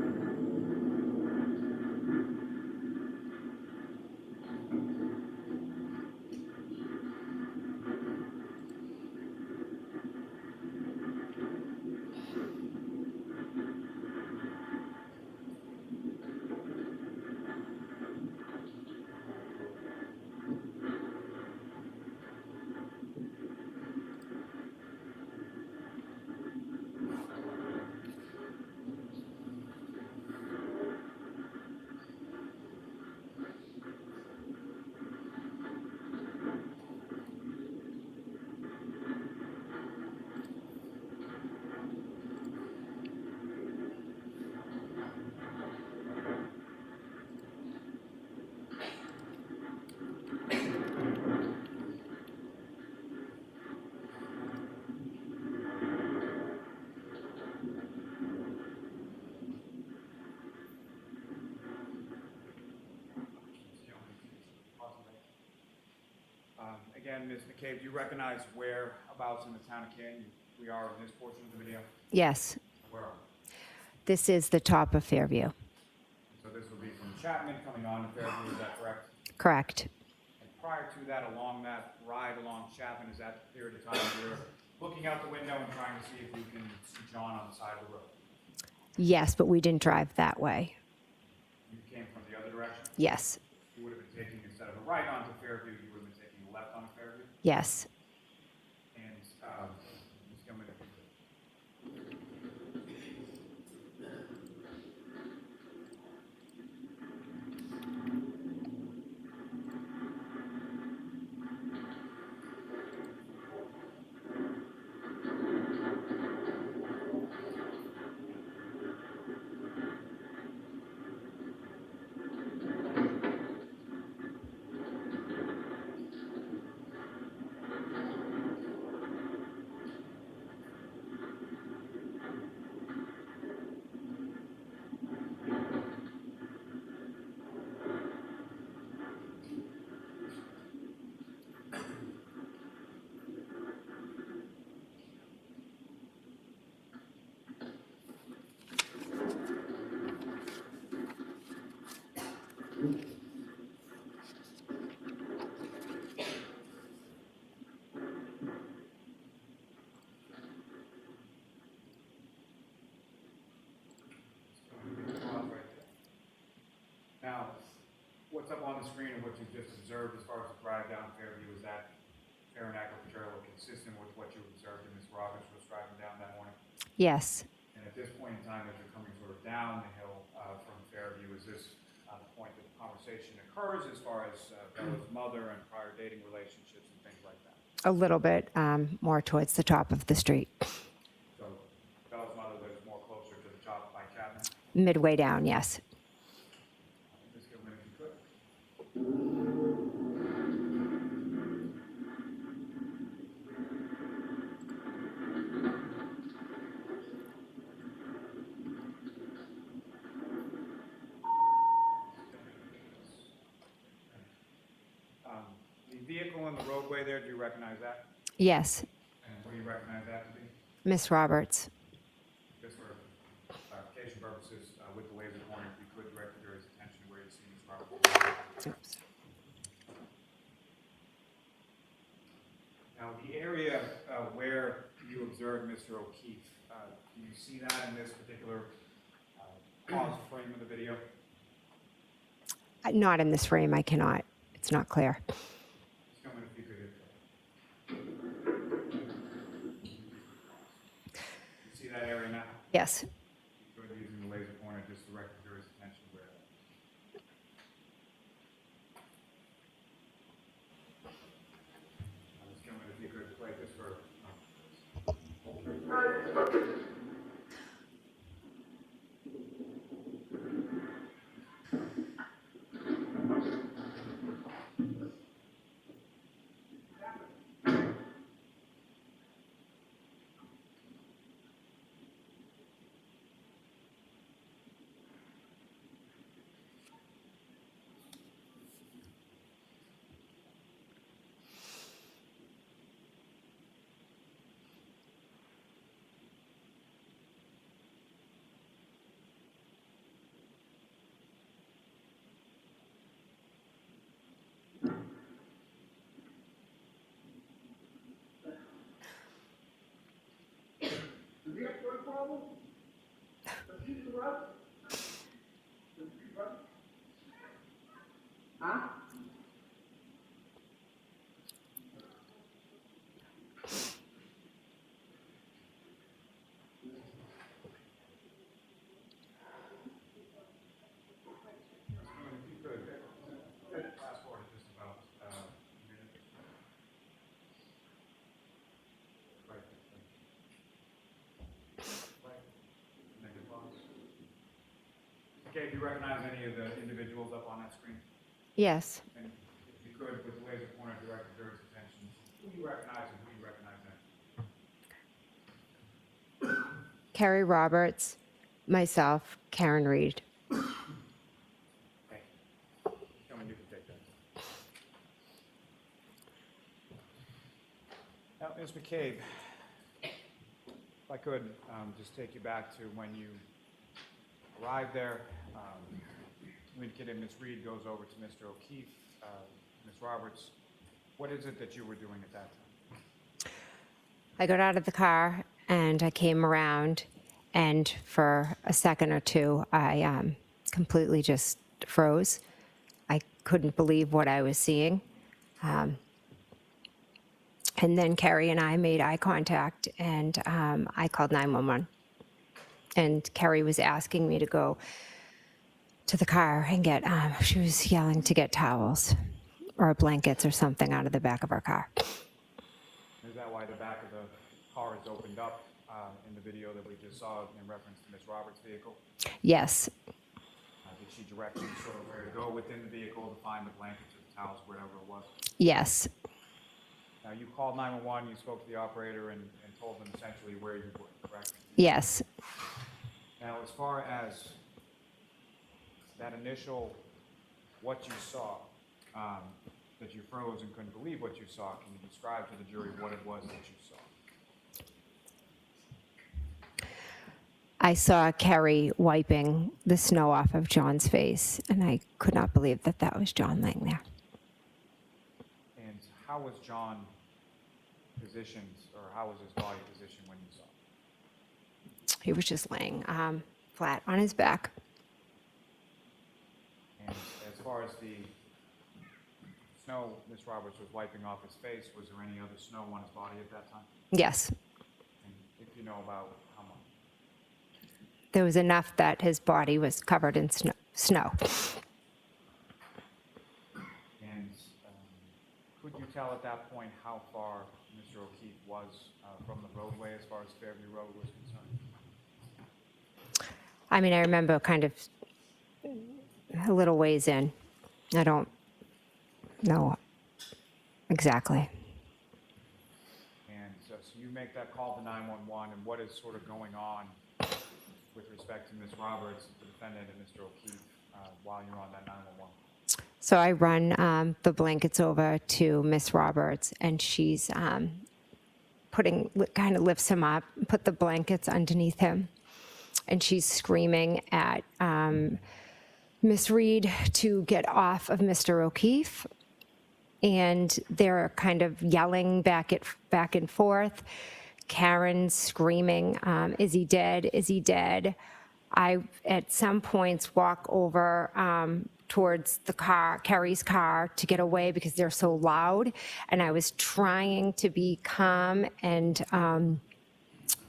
again, Ms. McCabe, do you recognize whereabouts in the town of Canton we are in this portion of the video? Yes, Where are this is the top of Fairview. we? So this would be from Chapman coming on to Fairview, is that correct? Correct. And prior to that, along that ride along Chapman, is that the period of time you're looking out the window and trying to see if you can see John on the side of the road? Yes, but we didn't drive that way. You came from the other direction? Yes, You would have been taking, instead of a right onto Fairview, you would have been taking a left onto Fairview? yes. And, Ms. Gilman, if you could. Now, what's up on the screen and what you've just observed as far as the drive down Fairview, is that fair and accurate portrayal consistent with what you observed and Ms. Roberts was driving down that morning? Yes, And at this point in time, as you're coming sort of down the hill from Fairview, is this the point that the conversation occurs as far as Bella's mother and prior dating relationships and things like that? a little bit more towards the top of the street, So Bella's mother lives more closer to the top by Chapman? midway down, yes. Ms. Gilman, if you could. The vehicle in the roadway there, do you recognize that? Yes, And what do you recognize that to be? Miss Roberts. Just for clarification purposes, with the laser pointer, if you could direct the jury's attention to where you see Ms. Roberts. Oops. Now, the area where you observed Mr. O'Keefe, do you see that in this particular pause frame of the video? Not in this frame, I cannot. It's not clear. Just come in if you could. You see that area now? Yes, Go ahead using the laser pointer, just direct the jury's attention where. Just come in if you could play this for. Does he have drug problem? Does he drug? Does he drug? Huh? If you could, fast forward just about a minute. Right. Right. Negative pause. Okay, do you recognize any of the individuals up on that screen? yes. And if you could, with the laser pointer, direct the jury's attention, who you recognize and who you recognize then? Kerry Roberts, myself, Karen Reed. Thank you. Gentlemen, you can take that. Now, Ms. McCabe, if I could just take you back to when you arrived there. You indicated Ms. Reed goes over to Mr. O'Keefe, Ms. Roberts. What is it that you were doing at that time? I got out of the car and I came around, and for a second or two, I completely just froze. I couldn't believe what I was seeing. And then Kerry and I made eye contact, and I called 911. And Kerry was asking me to go to the car and get, she was yelling to get towels or blankets or something out of the back of our car. Is that why the back of the car is opened up in the video that we just saw in reference to Ms. Roberts' vehicle? Yes, Did she direct you sort of where to go within the vehicle to find the blankets or the towels, whatever it was? yes, Now, you called 911, you spoke to the operator and told them essentially where you were, correct? yes. Now, as far as that initial, what you saw, that you froze and couldn't believe what you saw, can you describe to the jury what it was that you saw? I saw Kerry wiping the snow off of John's face, and I could not believe that that was John laying there. And how was John positioned, or how was his body positioned when you saw him? He was just laying flat on his back. And as far as the snow Ms. Roberts was wiping off his face, was there any other snow on his body at that time? Yes, And if you know about how much? there was enough that his body was covered in snow. And could you tell at that point how far Mr. O'Keefe was from the roadway as far as Fairview Road was concerned? I mean, I remember kind of a little ways in. I don't know exactly. And so you make that call to 911, and what is sort of going on with respect to Ms. Roberts, the defendant, and Mr. O'Keefe while you're on that 911? So I run the blankets over to Miss Roberts, and she's kind of lifts him up, put the blankets underneath him, and she's screaming at Miss Reed to get off of Mr. O'Keefe, and they're kind of yelling back and forth. Karen's screaming, "Is he dead? Is he dead?" I, at some points, walk over towards the car, Kerry's car, to get away because they're so loud. And I was trying to be calm and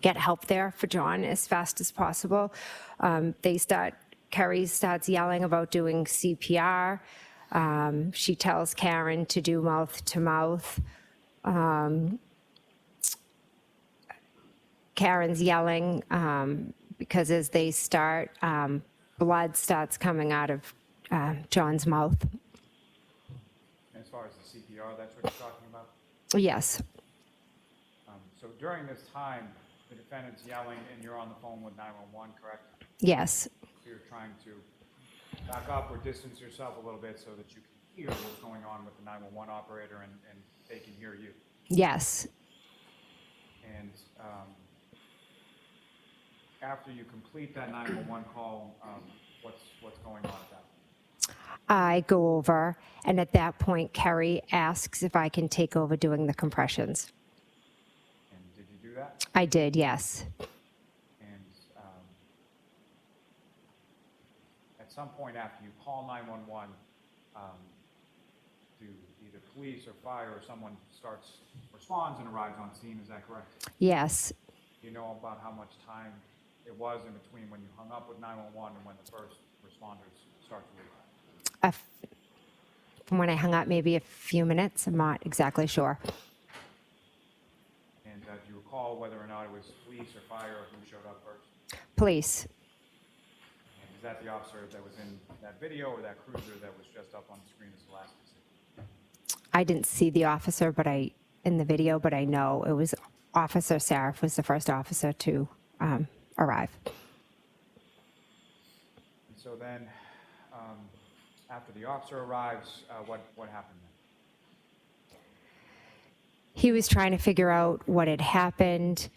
get help there for John as fast as possible. Kerry starts yelling about doing CPR. She tells Karen to do mouth to mouth. Karen's yelling because as they start, blood starts coming out of John's mouth. As far as the CPR, that's what you're talking about? Yes, So during this time, the defendant's yelling, and you're on the phone with 911, correct? yes, So you're trying to back up or distance yourself a little bit so that you can hear what's going on with the 911 operator and they can hear you. yes. And after you complete that 911 call, what's going on at that point? I go over, and at that point, Kerry asks if I can take over doing the compressions. And did you do that? I did, yes. And at some point after you call 911, do either police or fire or someone responds and arrives on scene, is that correct? Yes, Do you know about how much time it was in between when you hung up with 911 and when the first responders start to arrive? from when I hung up, maybe a few minutes. I'm not exactly sure. And do you recall whether or not it was police or fire or who showed up first? Police. And is that the officer that was in that video or that cruiser that was just up on the screen as the last visit? I didn't see the officer, in the video, but I know it was Officer Sarif was the first officer to arrive. And so then, after the officer arrives, what happened then? He was trying to figure out what had happened.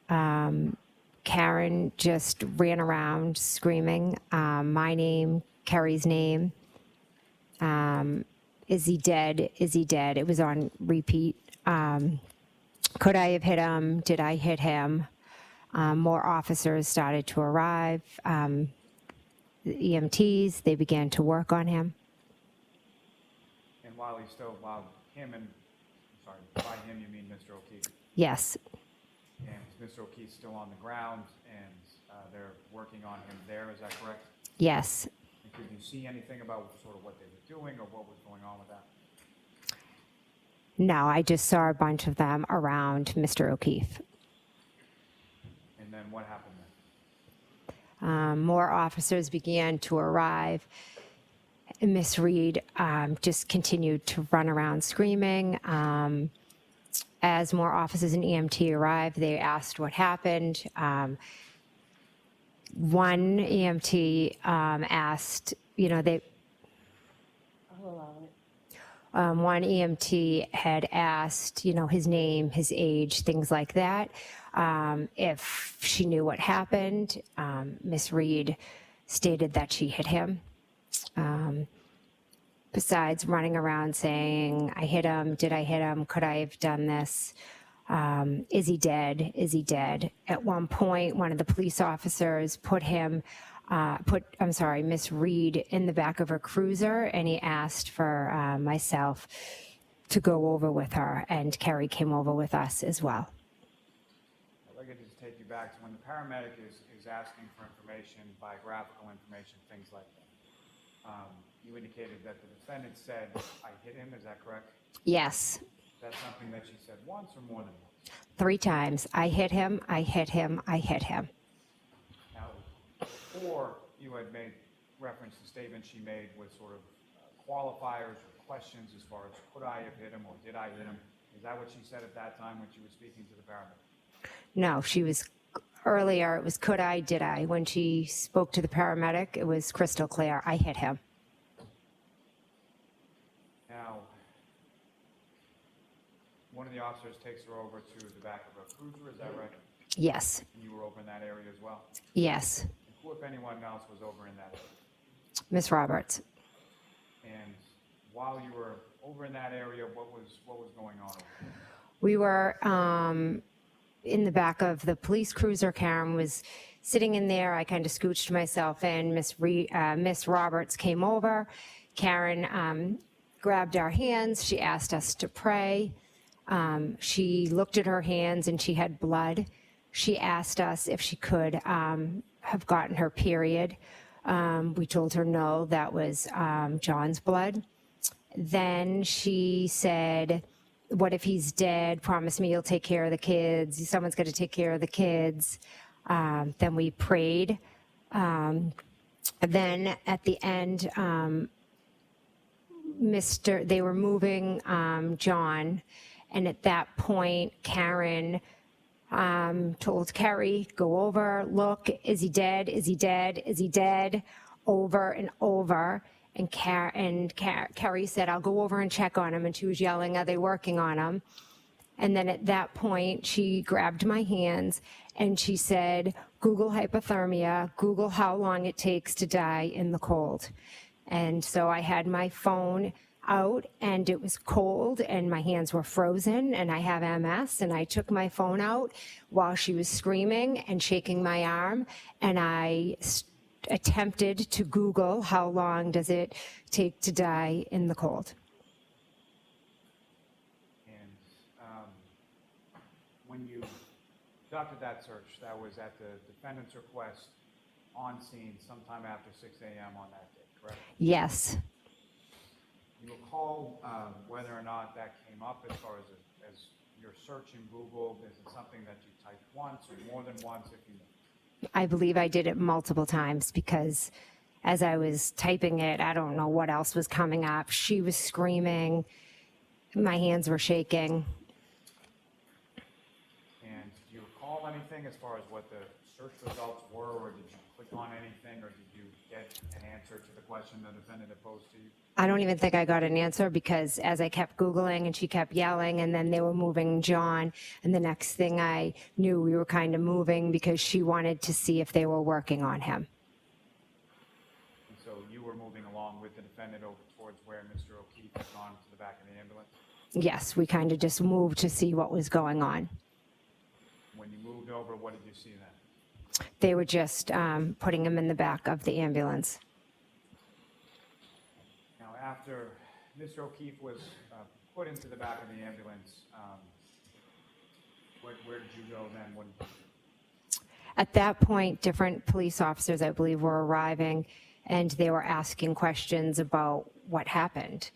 Karen just ran around screaming my name, Kerry's name. Is he dead? Is he dead? It was on repeat. Could I have hit him? Did I hit him? More officers started to arrive. The EMTs, they began to work on him. And while him and, I'm sorry, by him you mean Mr. O'Keefe? Yes, And is Mr. O'Keefe still on the ground and they're working on him there, is that correct? yes. And could you see anything about sort of what they were doing or what was going on with that? No, I just saw a bunch of them around Mr. O'Keefe. And then what happened then? More officers began to arrive. Miss Reed just continued to run around screaming. As more officers and EMT arrived, they asked what happened. One EMT asked, they, I'll allow it. one EMT had asked, his name, his age, things like that. If she knew what happened, Miss Reed stated that she hit him. Besides running around saying, I hit him, did I hit him, could I have done this? Is he dead? Is he dead? At one point, one of the police officers put Miss Reed in the back of her cruiser, and he asked for myself to go over with her, and Kerry came over with us as well. I'd like to just take you back to when the paramedic is asking for information, biographical information, things like that. You indicated that the defendant said, I hit him, is that correct? Yes, Is that something that she said once or more than once? 3 times. I hit him, I hit him, I hit him. Now, before you had made reference to statements she made with sort of qualifiers or questions as far as could I have hit him or did I hit him? Is that what she said at that time when she was speaking to the paramedic? No, she was earlier, it was could I, did I. When she spoke to the paramedic, it was crystal clear. I hit him. Now, one of the officers takes her over to the back of a cruiser, is that right? Yes, And you were over in that area as well? yes. And who, if anyone else, was over in that area? Miss Roberts. And while you were over in that area, what was going on over there? We were in the back of the police cruiser. Karen was sitting in there. I kind of scooched myself in. Miss Roberts came over. Karen grabbed our hands. She asked us to pray. She looked at her hands and she had blood. She asked us if she could have gotten her period. We told her no, that was John's blood. Then she said, what if he's dead? Promise me you'll take care of the kids. Someone's going to take care of the kids. Then we prayed. Then at the end, they were moving John. And at that point, Karen told Kerry, go over, look, is he dead? Is he dead? Is he dead? Over and over. And Kerry said, I'll go over and check on him. And she was yelling, are they working on him? And then at that point, she grabbed my hands and she said, Google hypothermia, Google how long it takes to die in the cold. And so I had my phone out and it was cold and my hands were frozen and I have MS, and I took my phone out while she was screaming and shaking my arm, and I attempted to Google how long does it take to die in the cold. And when you conducted that search, that was at the defendant's request on scene sometime after 6 a.m. on that day, correct? Yes. Do you recall whether or not that came up as far as your search in Google? Is it something that you typed once or more than once, if you know? I believe I did it multiple times because as I was typing it, I don't know what else was coming up. She was screaming. My hands were shaking. And do you recall anything as far as what the search results were, or did you click on anything, or did you get an answer to the question the defendant had posed to you? I don't even think I got an answer because as I kept Googling and she kept yelling and then they were moving John. And the next thing I knew, we were kind of moving because she wanted to see if they were working on him. And so you were moving along with the defendant over towards where Mr. O'Keefe had gone to the back of the ambulance? Yes, we kind of just moved to see what was going on. When you moved over, what did you see then? They were just putting him in the back of the ambulance. Now, after Mr. O'Keefe was put into the back of the ambulance, where did you go then? What did you do? At that point, different police officers, I believe, were arriving and they were asking questions about what happened.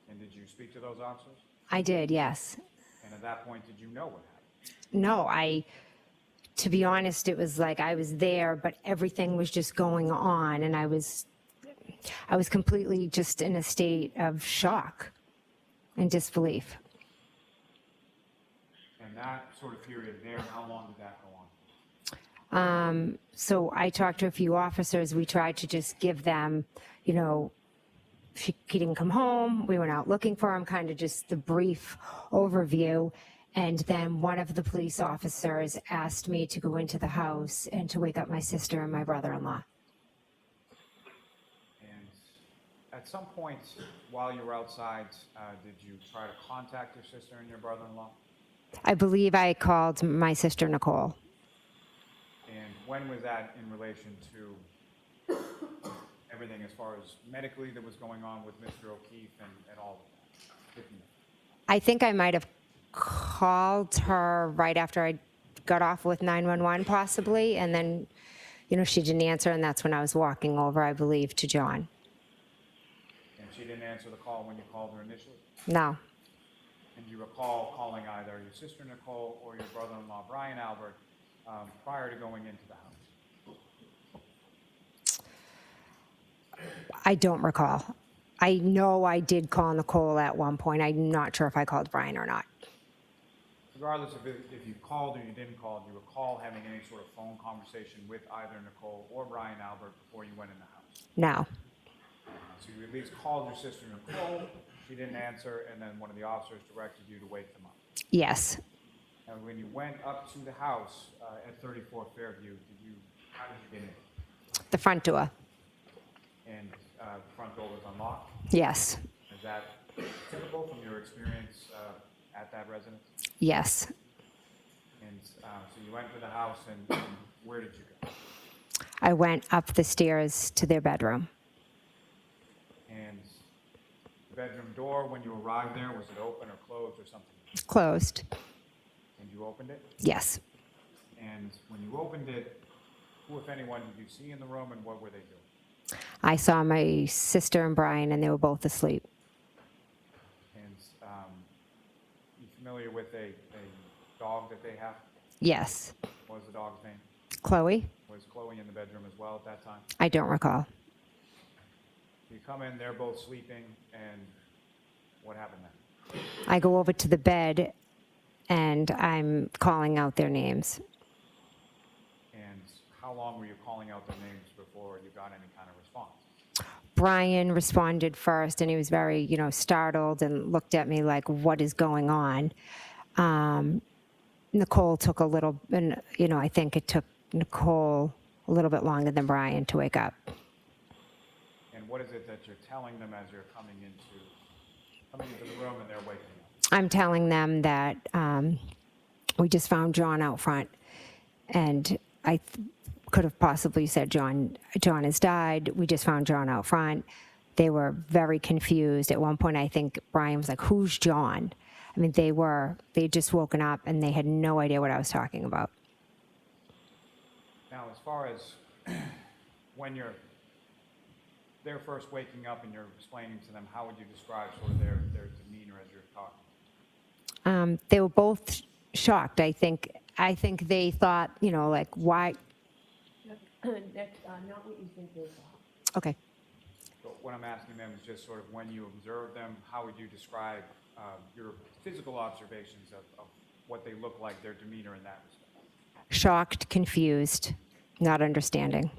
And did you speak to those officers? I did, yes. And at that point, did you know what happened? No, to be honest, it was like I was there, but everything was just going on and I was completely just in a state of shock and disbelief. And that sort of period there, how long did that go on? So I talked to a few officers. We tried to just give them, he didn't come home. We went out looking for him, kind of just the brief overview. And then one of the police officers asked me to go into the house and to wake up my sister and my brother-in-law. And at some point while you were outside, did you try to contact your sister and your brother-in-law? I believe I called my sister, Nicole. And when was that in relation to everything as far as medically that was going on with Mr. O'Keefe and all of that? I think I might have called her right after I got off with 911 possibly, and then, she didn't answer, and that's when I was walking over, I believe, to John. And she didn't answer the call when you called her initially? No. And you recall calling either your sister Nicole or your brother-in-law Brian Albert prior to going into the house? I don't recall. I know I did call Nicole at one point. I'm not sure if I called Brian or not. Regardless of if you called or you didn't call, do you recall having any sort of phone conversation with either Nicole or Brian Albert before you went in the house? No. So you at least called your sister Nicole, she didn't answer, and then one of the officers directed you to wake them up. Yes. And when you went up to the house at 34 Fairview, how did you get in? The front door. And the front door was unlocked? Yes. Is that typical from your experience at that residence? Yes. And so you went to the house, and where did you go? I went up the stairs to their bedroom. And the bedroom door, when you arrived there, was it open or closed or something? Closed. And you opened it? Yes. And when you opened it, who, if anyone, did you see in the room, and what were they doing? I saw my sister and Brian, and they were both asleep. And you familiar with a dog that they have? Yes. What was the dog's name? Chloe? Was Chloe in the bedroom as well at that time? I don't recall. You come in, they're both sleeping, and what happened then? I go over to the bed, and I'm calling out their names. And how long were you calling out their names before you got any kind of response? Brian responded first, and he was very, startled and looked at me like, what is going on? Nicole took a little, and, I think it took Nicole a little bit longer than Brian to wake up. And what is it that you're telling them as you're coming into the room and they're waking up? I'm telling them that we just found John out front, and I could have possibly said, John has died. We just found John out front. They were very confused. At one point, I think Brian was like, who's John? I mean, they had just woken up and they had no idea what I was talking about. Now, as far as when they're first waking up and you're explaining to them, how would you describe sort of their demeanor as you're talking? They were both shocked. I think they thought, like, why? That's not what you think they thought. Okay. But what I'm asking them is just sort of when you observe them, how would you describe your physical observations of what they look like, their demeanor in that respect? Shocked, confused, not understanding.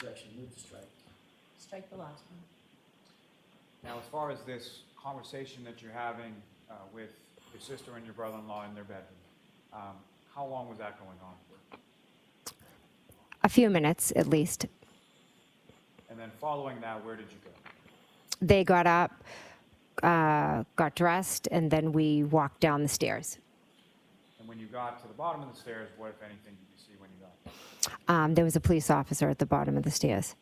Objection, move to strike. Strike the last one. Now, as far as this conversation that you're having with your sister and your brother-in-law in their bedroom, how long was that going on for? A few minutes at least. And then following that, where did you go? They got up, got dressed, and then we walked down the stairs. And when you got to the bottom of the stairs, what, if anything, did you see when you got there? There was a police officer at the bottom of the stairs.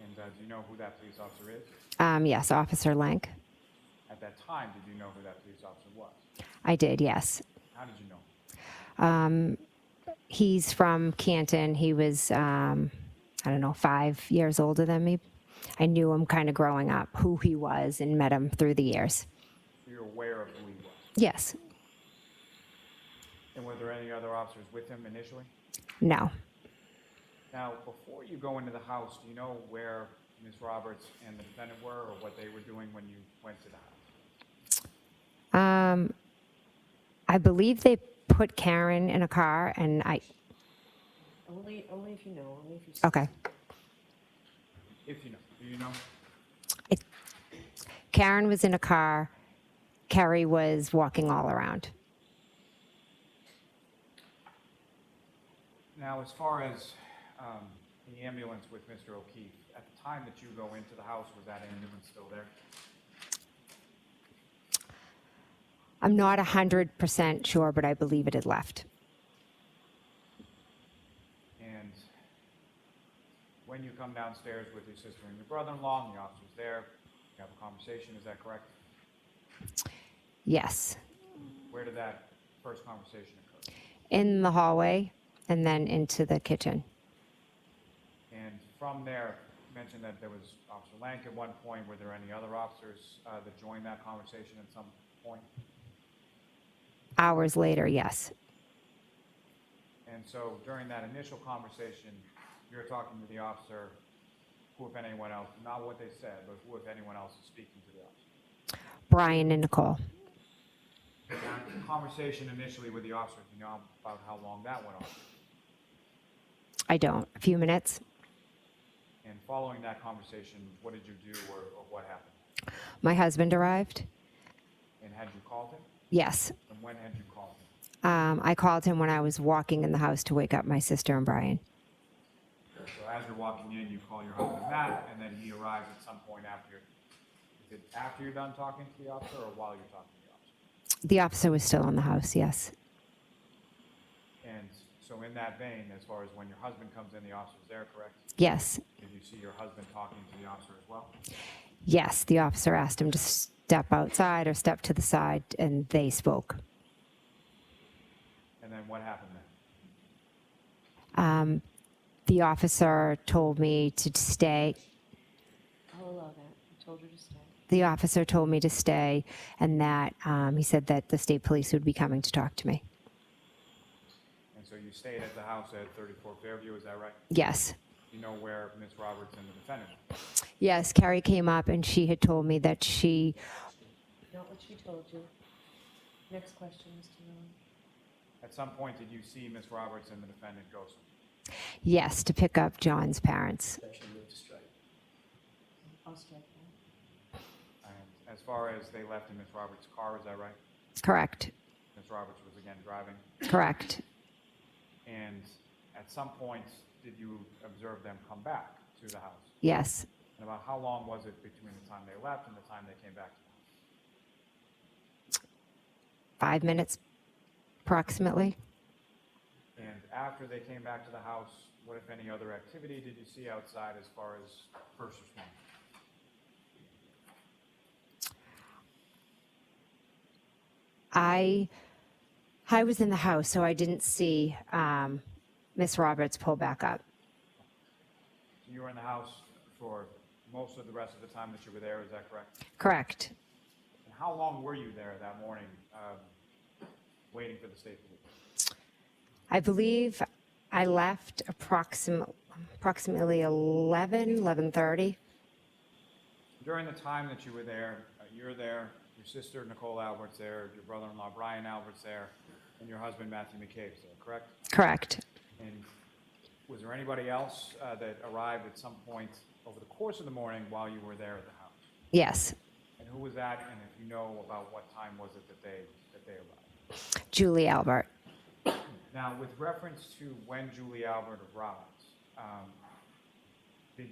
And do you know who that police officer is? Yes, Officer Lank. At that time, did you know who that police officer was? I did, yes. How did you know? He's from Canton. He was, I don't know, 5 years older than me. I knew him kind of growing up, who he was, and met him through the years. So you're aware of who he was? Yes. And were there any other officers with him initially? No. Now, before you go into the house, do you know where Ms. Roberts and the defendant were, or what they were doing when you went to the house? I believe they put Karen in a car, and Only if you know, only if you. okay. If you know. Do you know? Karen was in a car. Kerry was walking all around. Now, as far as the ambulance with Mr. O'Keefe, at the time that you go into the house, was that ambulance still there? I'm not 100% sure, but I believe it had left. And when you come downstairs with your sister and your brother-in-law, and the officer's there, you have a conversation, is that correct? Yes. Where did that first conversation occur? In the hallway, and then into the kitchen. And from there, you mentioned that there was Officer Lank at one point. Were there any other officers that joined that conversation at some point? Hours later, yes. And so during that initial conversation, you're talking to the officer, who, if anyone else, not what they said, but who, if anyone else, is speaking to the officer? Brian and Nicole. And that conversation initially with the officer, do you know about how long that went on? I don't. A few minutes. And following that conversation, what did you do, or what happened? My husband arrived. And had you called him? Yes. And when had you called him? I called him when I was walking in the house to wake up my sister and Brian. So as you're walking in, you call your husband Matt, and then he arrives at some point after. Is it after you're done talking to the officer, or while you're talking to the officer? The officer was still in the house, yes. And so in that vein, as far as when your husband comes in, the officer's there, correct? Yes. Did you see your husband talking to the officer as well? Yes, the officer asked him to step outside or step to the side, and they spoke. And then what happened then? The officer told me to stay. I'll allow that. I told her to stay. The officer told me to stay, and that he said that the state police would be coming to talk to me. And so you stayed at the house at 34 Fairview, is that right? Yes. You know where Ms. Roberts and the defendant are? Yes, Kerry came up, and she had told me that she, Not what she told you. Next question, Mr. Miller. At some point, did you see Ms. Roberts and the defendant go somewhere? yes, to pick up John's parents. Objection, move to strike. I'll strike that. And as far as they left in Ms. Roberts' car, is that right? Correct. Ms. Roberts was again driving. Correct. And at some point, did you observe them come back to the house? Yes. And about how long was it between the time they left and the time they came back to the house? 5 minutes, approximately. And after they came back to the house, what, if any, other activity did you see outside as far as first responders? I was in the house, so I didn't see Miss Roberts pull back up. So you were in the house for most of the rest of the time that you were there, is that correct? Correct. And how long were you there that morning, waiting for the state police? I believe I left approximately 11:30. During the time that you were there, you're there, your sister Nicole Albert's there, your brother-in-law Brian Albert's there, and your husband Matthew McCabe's there, correct? Correct. And Was there anybody else that arrived at some point over the course of the morning while you were there at the house? Yes, And who was that? And if you know about what time was it that they arrived? Julie Albert. Now, with reference to when Julie Albert arrived, did,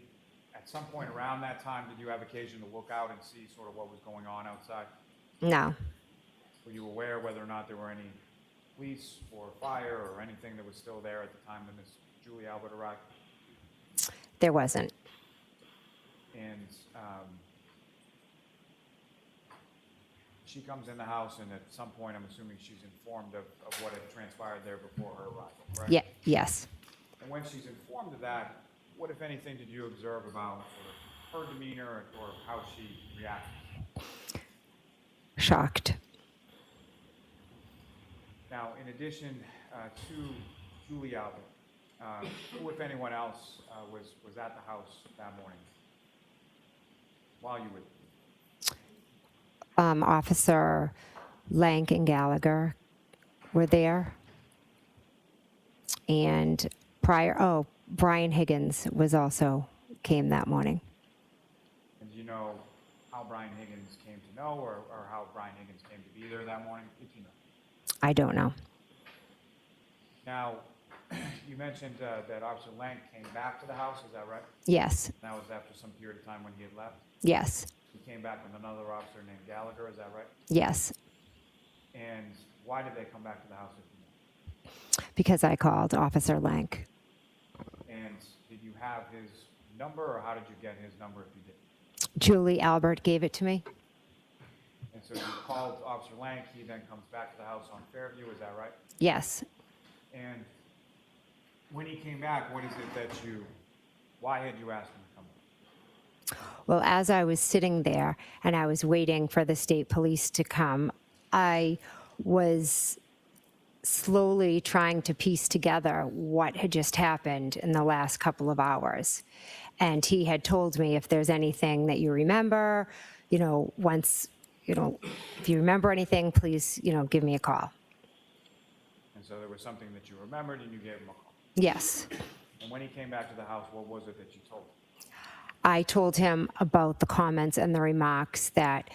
at some point around that time, did you have occasion to look out and see sort of what was going on outside? No, Were you aware whether or not there were any police or fire or anything that was still there at the time that Miss Julie Albert arrived? there wasn't. And she comes in the house, and at some point, I'm assuming she's informed of what had transpired there before her arrival, correct? Yeah, yes. And when she's informed of that, what, if anything, did you observe about sort of her demeanor or how she reacted? Shocked. Now, in addition to Julie Albert, who, if anyone else, was at the house that morning while you were there? Officer Lank and Gallagher were there. And Brian Higgins came that morning. And do you know how Brian Higgins came to know, or how Brian Higgins came to be there that morning, if you know? I don't know. Now, you mentioned that Officer Lank came back to the house, is that right? Yes, That was after some period of time when he had left? yes, He came back with another officer named Gallagher, is that right? yes. And why did they come back to the house if you know? Because I called Officer Lank. And did you have his number, or how did you get his number if you did? Julie Albert gave it to me. And so you called Officer Lank, he then comes back to the house on Fairview, is that right? Yes. And when he came back, why had you asked him to come back? Well, as I was sitting there and I was waiting for the state police to come, I was slowly trying to piece together what had just happened in the last couple of hours. And he had told me, if there's anything that you remember, once, if you remember anything, please, give me a call. And so there was something that you remembered, and you gave him a call. Yes. And when he came back to the house, what was it that you told him? I told him about the comments and the remarks that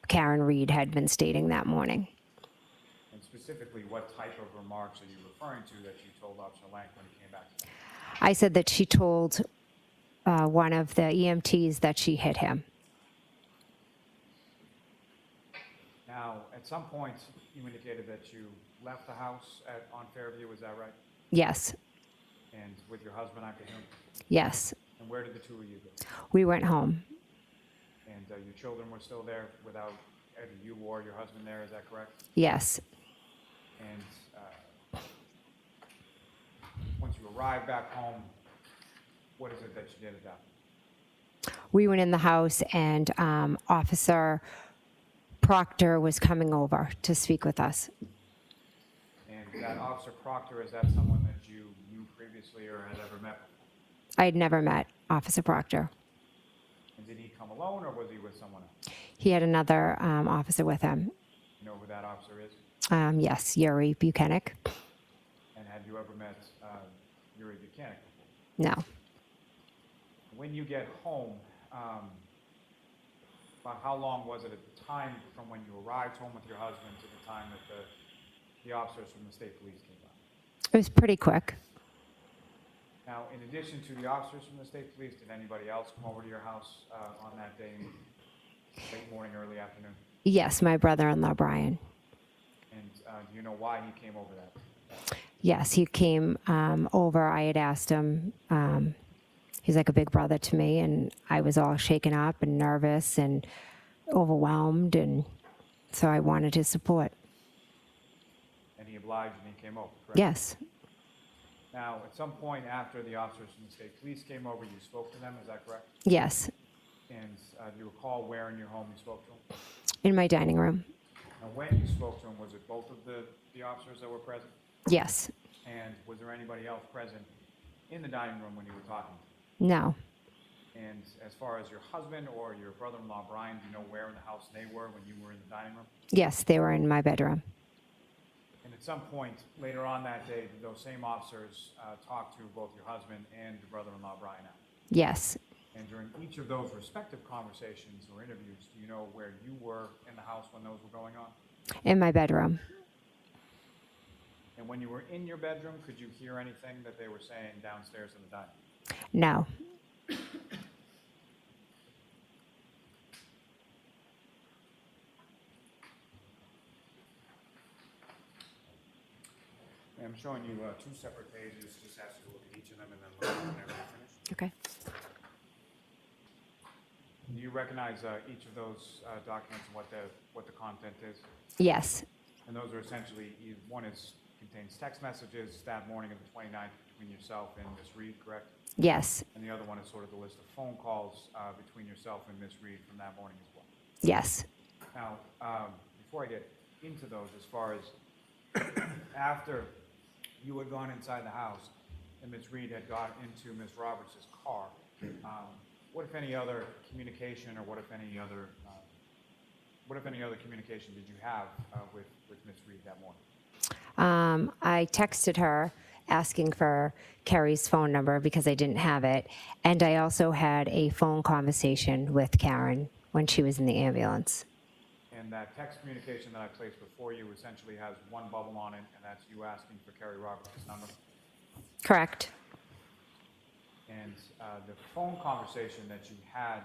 Karen Reed had been stating that morning. And specifically, what type of remarks are you referring to that you told Officer Lank when he came back to the house? I said that she told one of the EMTs that she hit him. Now, at some point, you indicated that you left the house on Fairview, is that right? Yes, And with your husband, I presume? yes. And where did the two of you go? We went home. And your children were still there without either you or your husband there, is that correct? Yes. And once you arrived back home, what is it that you did at that point? We went in the house and Officer Proctor was coming over to speak with us. And that Officer Proctor, is that someone that you knew previously or had ever met before? I had never met Officer Proctor. And did he come alone, or was he with someone else? He had another officer with him. You know who that officer is? Yes, Yuri Buchanan. And had you ever met Yuri Buchanan No. before? When you get home, about how long was it at the time from when you arrived home with your husband to the time that the officers from the state police came by? It was pretty quick. Now, in addition to the officers from the state police, did anybody else come over to your house on that day, late morning, early afternoon? Yes, my brother-in-law, Brian. And do you know why he came over that? Yes, he came over. I had asked him. He's like a big brother to me, and I was all shaken up and nervous and overwhelmed, and so I wanted his support. And he obliged and he came over, correct? Yes, Now, at some point after the officers from the state police came over, you spoke to them, is that correct? yes, And do you recall where in your home you spoke to them? in my dining room. Now, when you spoke to them, was it both of the officers that were present? Yes, And was there anybody else present in the dining room when you were talking? no, And as far as your husband or your brother-in-law, Brian, do you know where in the house they were when you were in the dining room? yes, they were in my bedroom. And And at some point later on that day, did those same officers talk to both your husband and your brother-in-law, Brian Allen? Yes. And during each of those respective conversations or interviews, do you know where you were in the house when those were going on? In my bedroom. And when you were in your bedroom, could you hear anything that they were saying downstairs in the dining room? No. I'm showing you two separate pages, just ask you to look at each of them and then look whenever you're finished. Okay. Do you recognize each of those documents and what the content is? Yes. And those are essentially, one contains text messages that morning of the 29th between yourself and Miss Reed, correct? Yes. And the other one is sort of the list of phone calls between yourself and Miss Reed from that morning as well. Yes. Now, before I get into those, as far as after you had gone inside the house and Ms. Reed had got into Ms. Roberts' car, what if any other communication or what if any other communication did you have with Ms. Reed that morning? I texted her asking for Kerry's phone number because I didn't have it. And I also had a phone conversation with Karen when she was in the ambulance. And that text communication that I placed before you essentially has one bubble on it, and that's you asking for Kerry Roberts' number. Correct. And the phone conversation that you had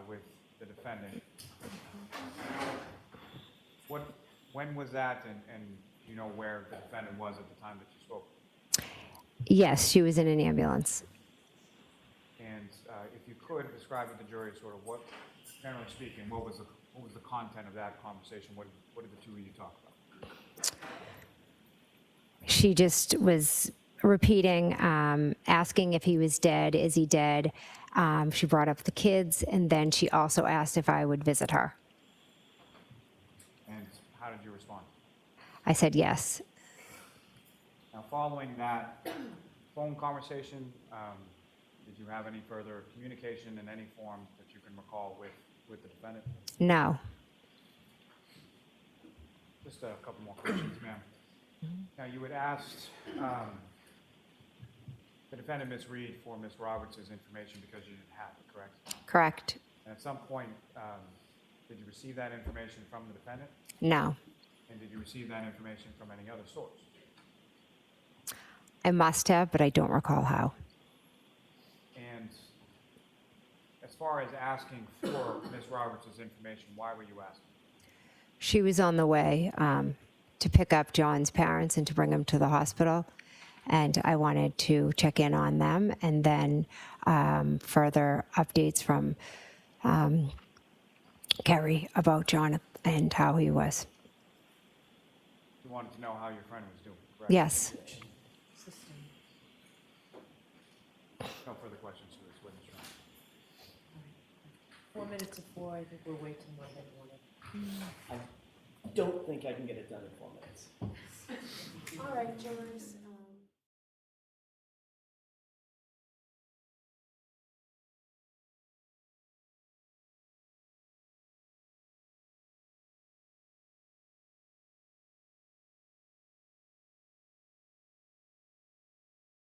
with the defendant, when was that, and do you know where the defendant was at the time that you spoke? Yes, she was in an ambulance. And if you could describe to the jury sort of what, generally speaking, what was the content of that conversation? What did the two of you talk about? She just was repeating, asking if he was dead. Is he dead? She brought up the kids, and then she also asked if I would visit her. And how did you respond? I said yes. Now, following that phone conversation, did you have any further communication in any form that you can recall with the defendant? No. Just a couple more questions, ma'am. Now, you had asked the defendant, Ms. Reed, for Ms. Roberts' information because you didn't have it, correct? Correct. And at some point, did you receive that information from the defendant? No. And did you receive that information from any other source? I must have, but I don't recall how. And as far as asking for Ms. Roberts' information, why were you asking? She was on the way to pick up John's parents and to bring him to the hospital. And I wanted to check in on them and then further updates from Kerry about John and how he was. You wanted to know how your friend was doing, correct? Yes. System. No further questions for this witness, Your Honor. 4 minutes to 4, I think we're way too much. I don't think I can get it done in 4 minutes. All right, jurors.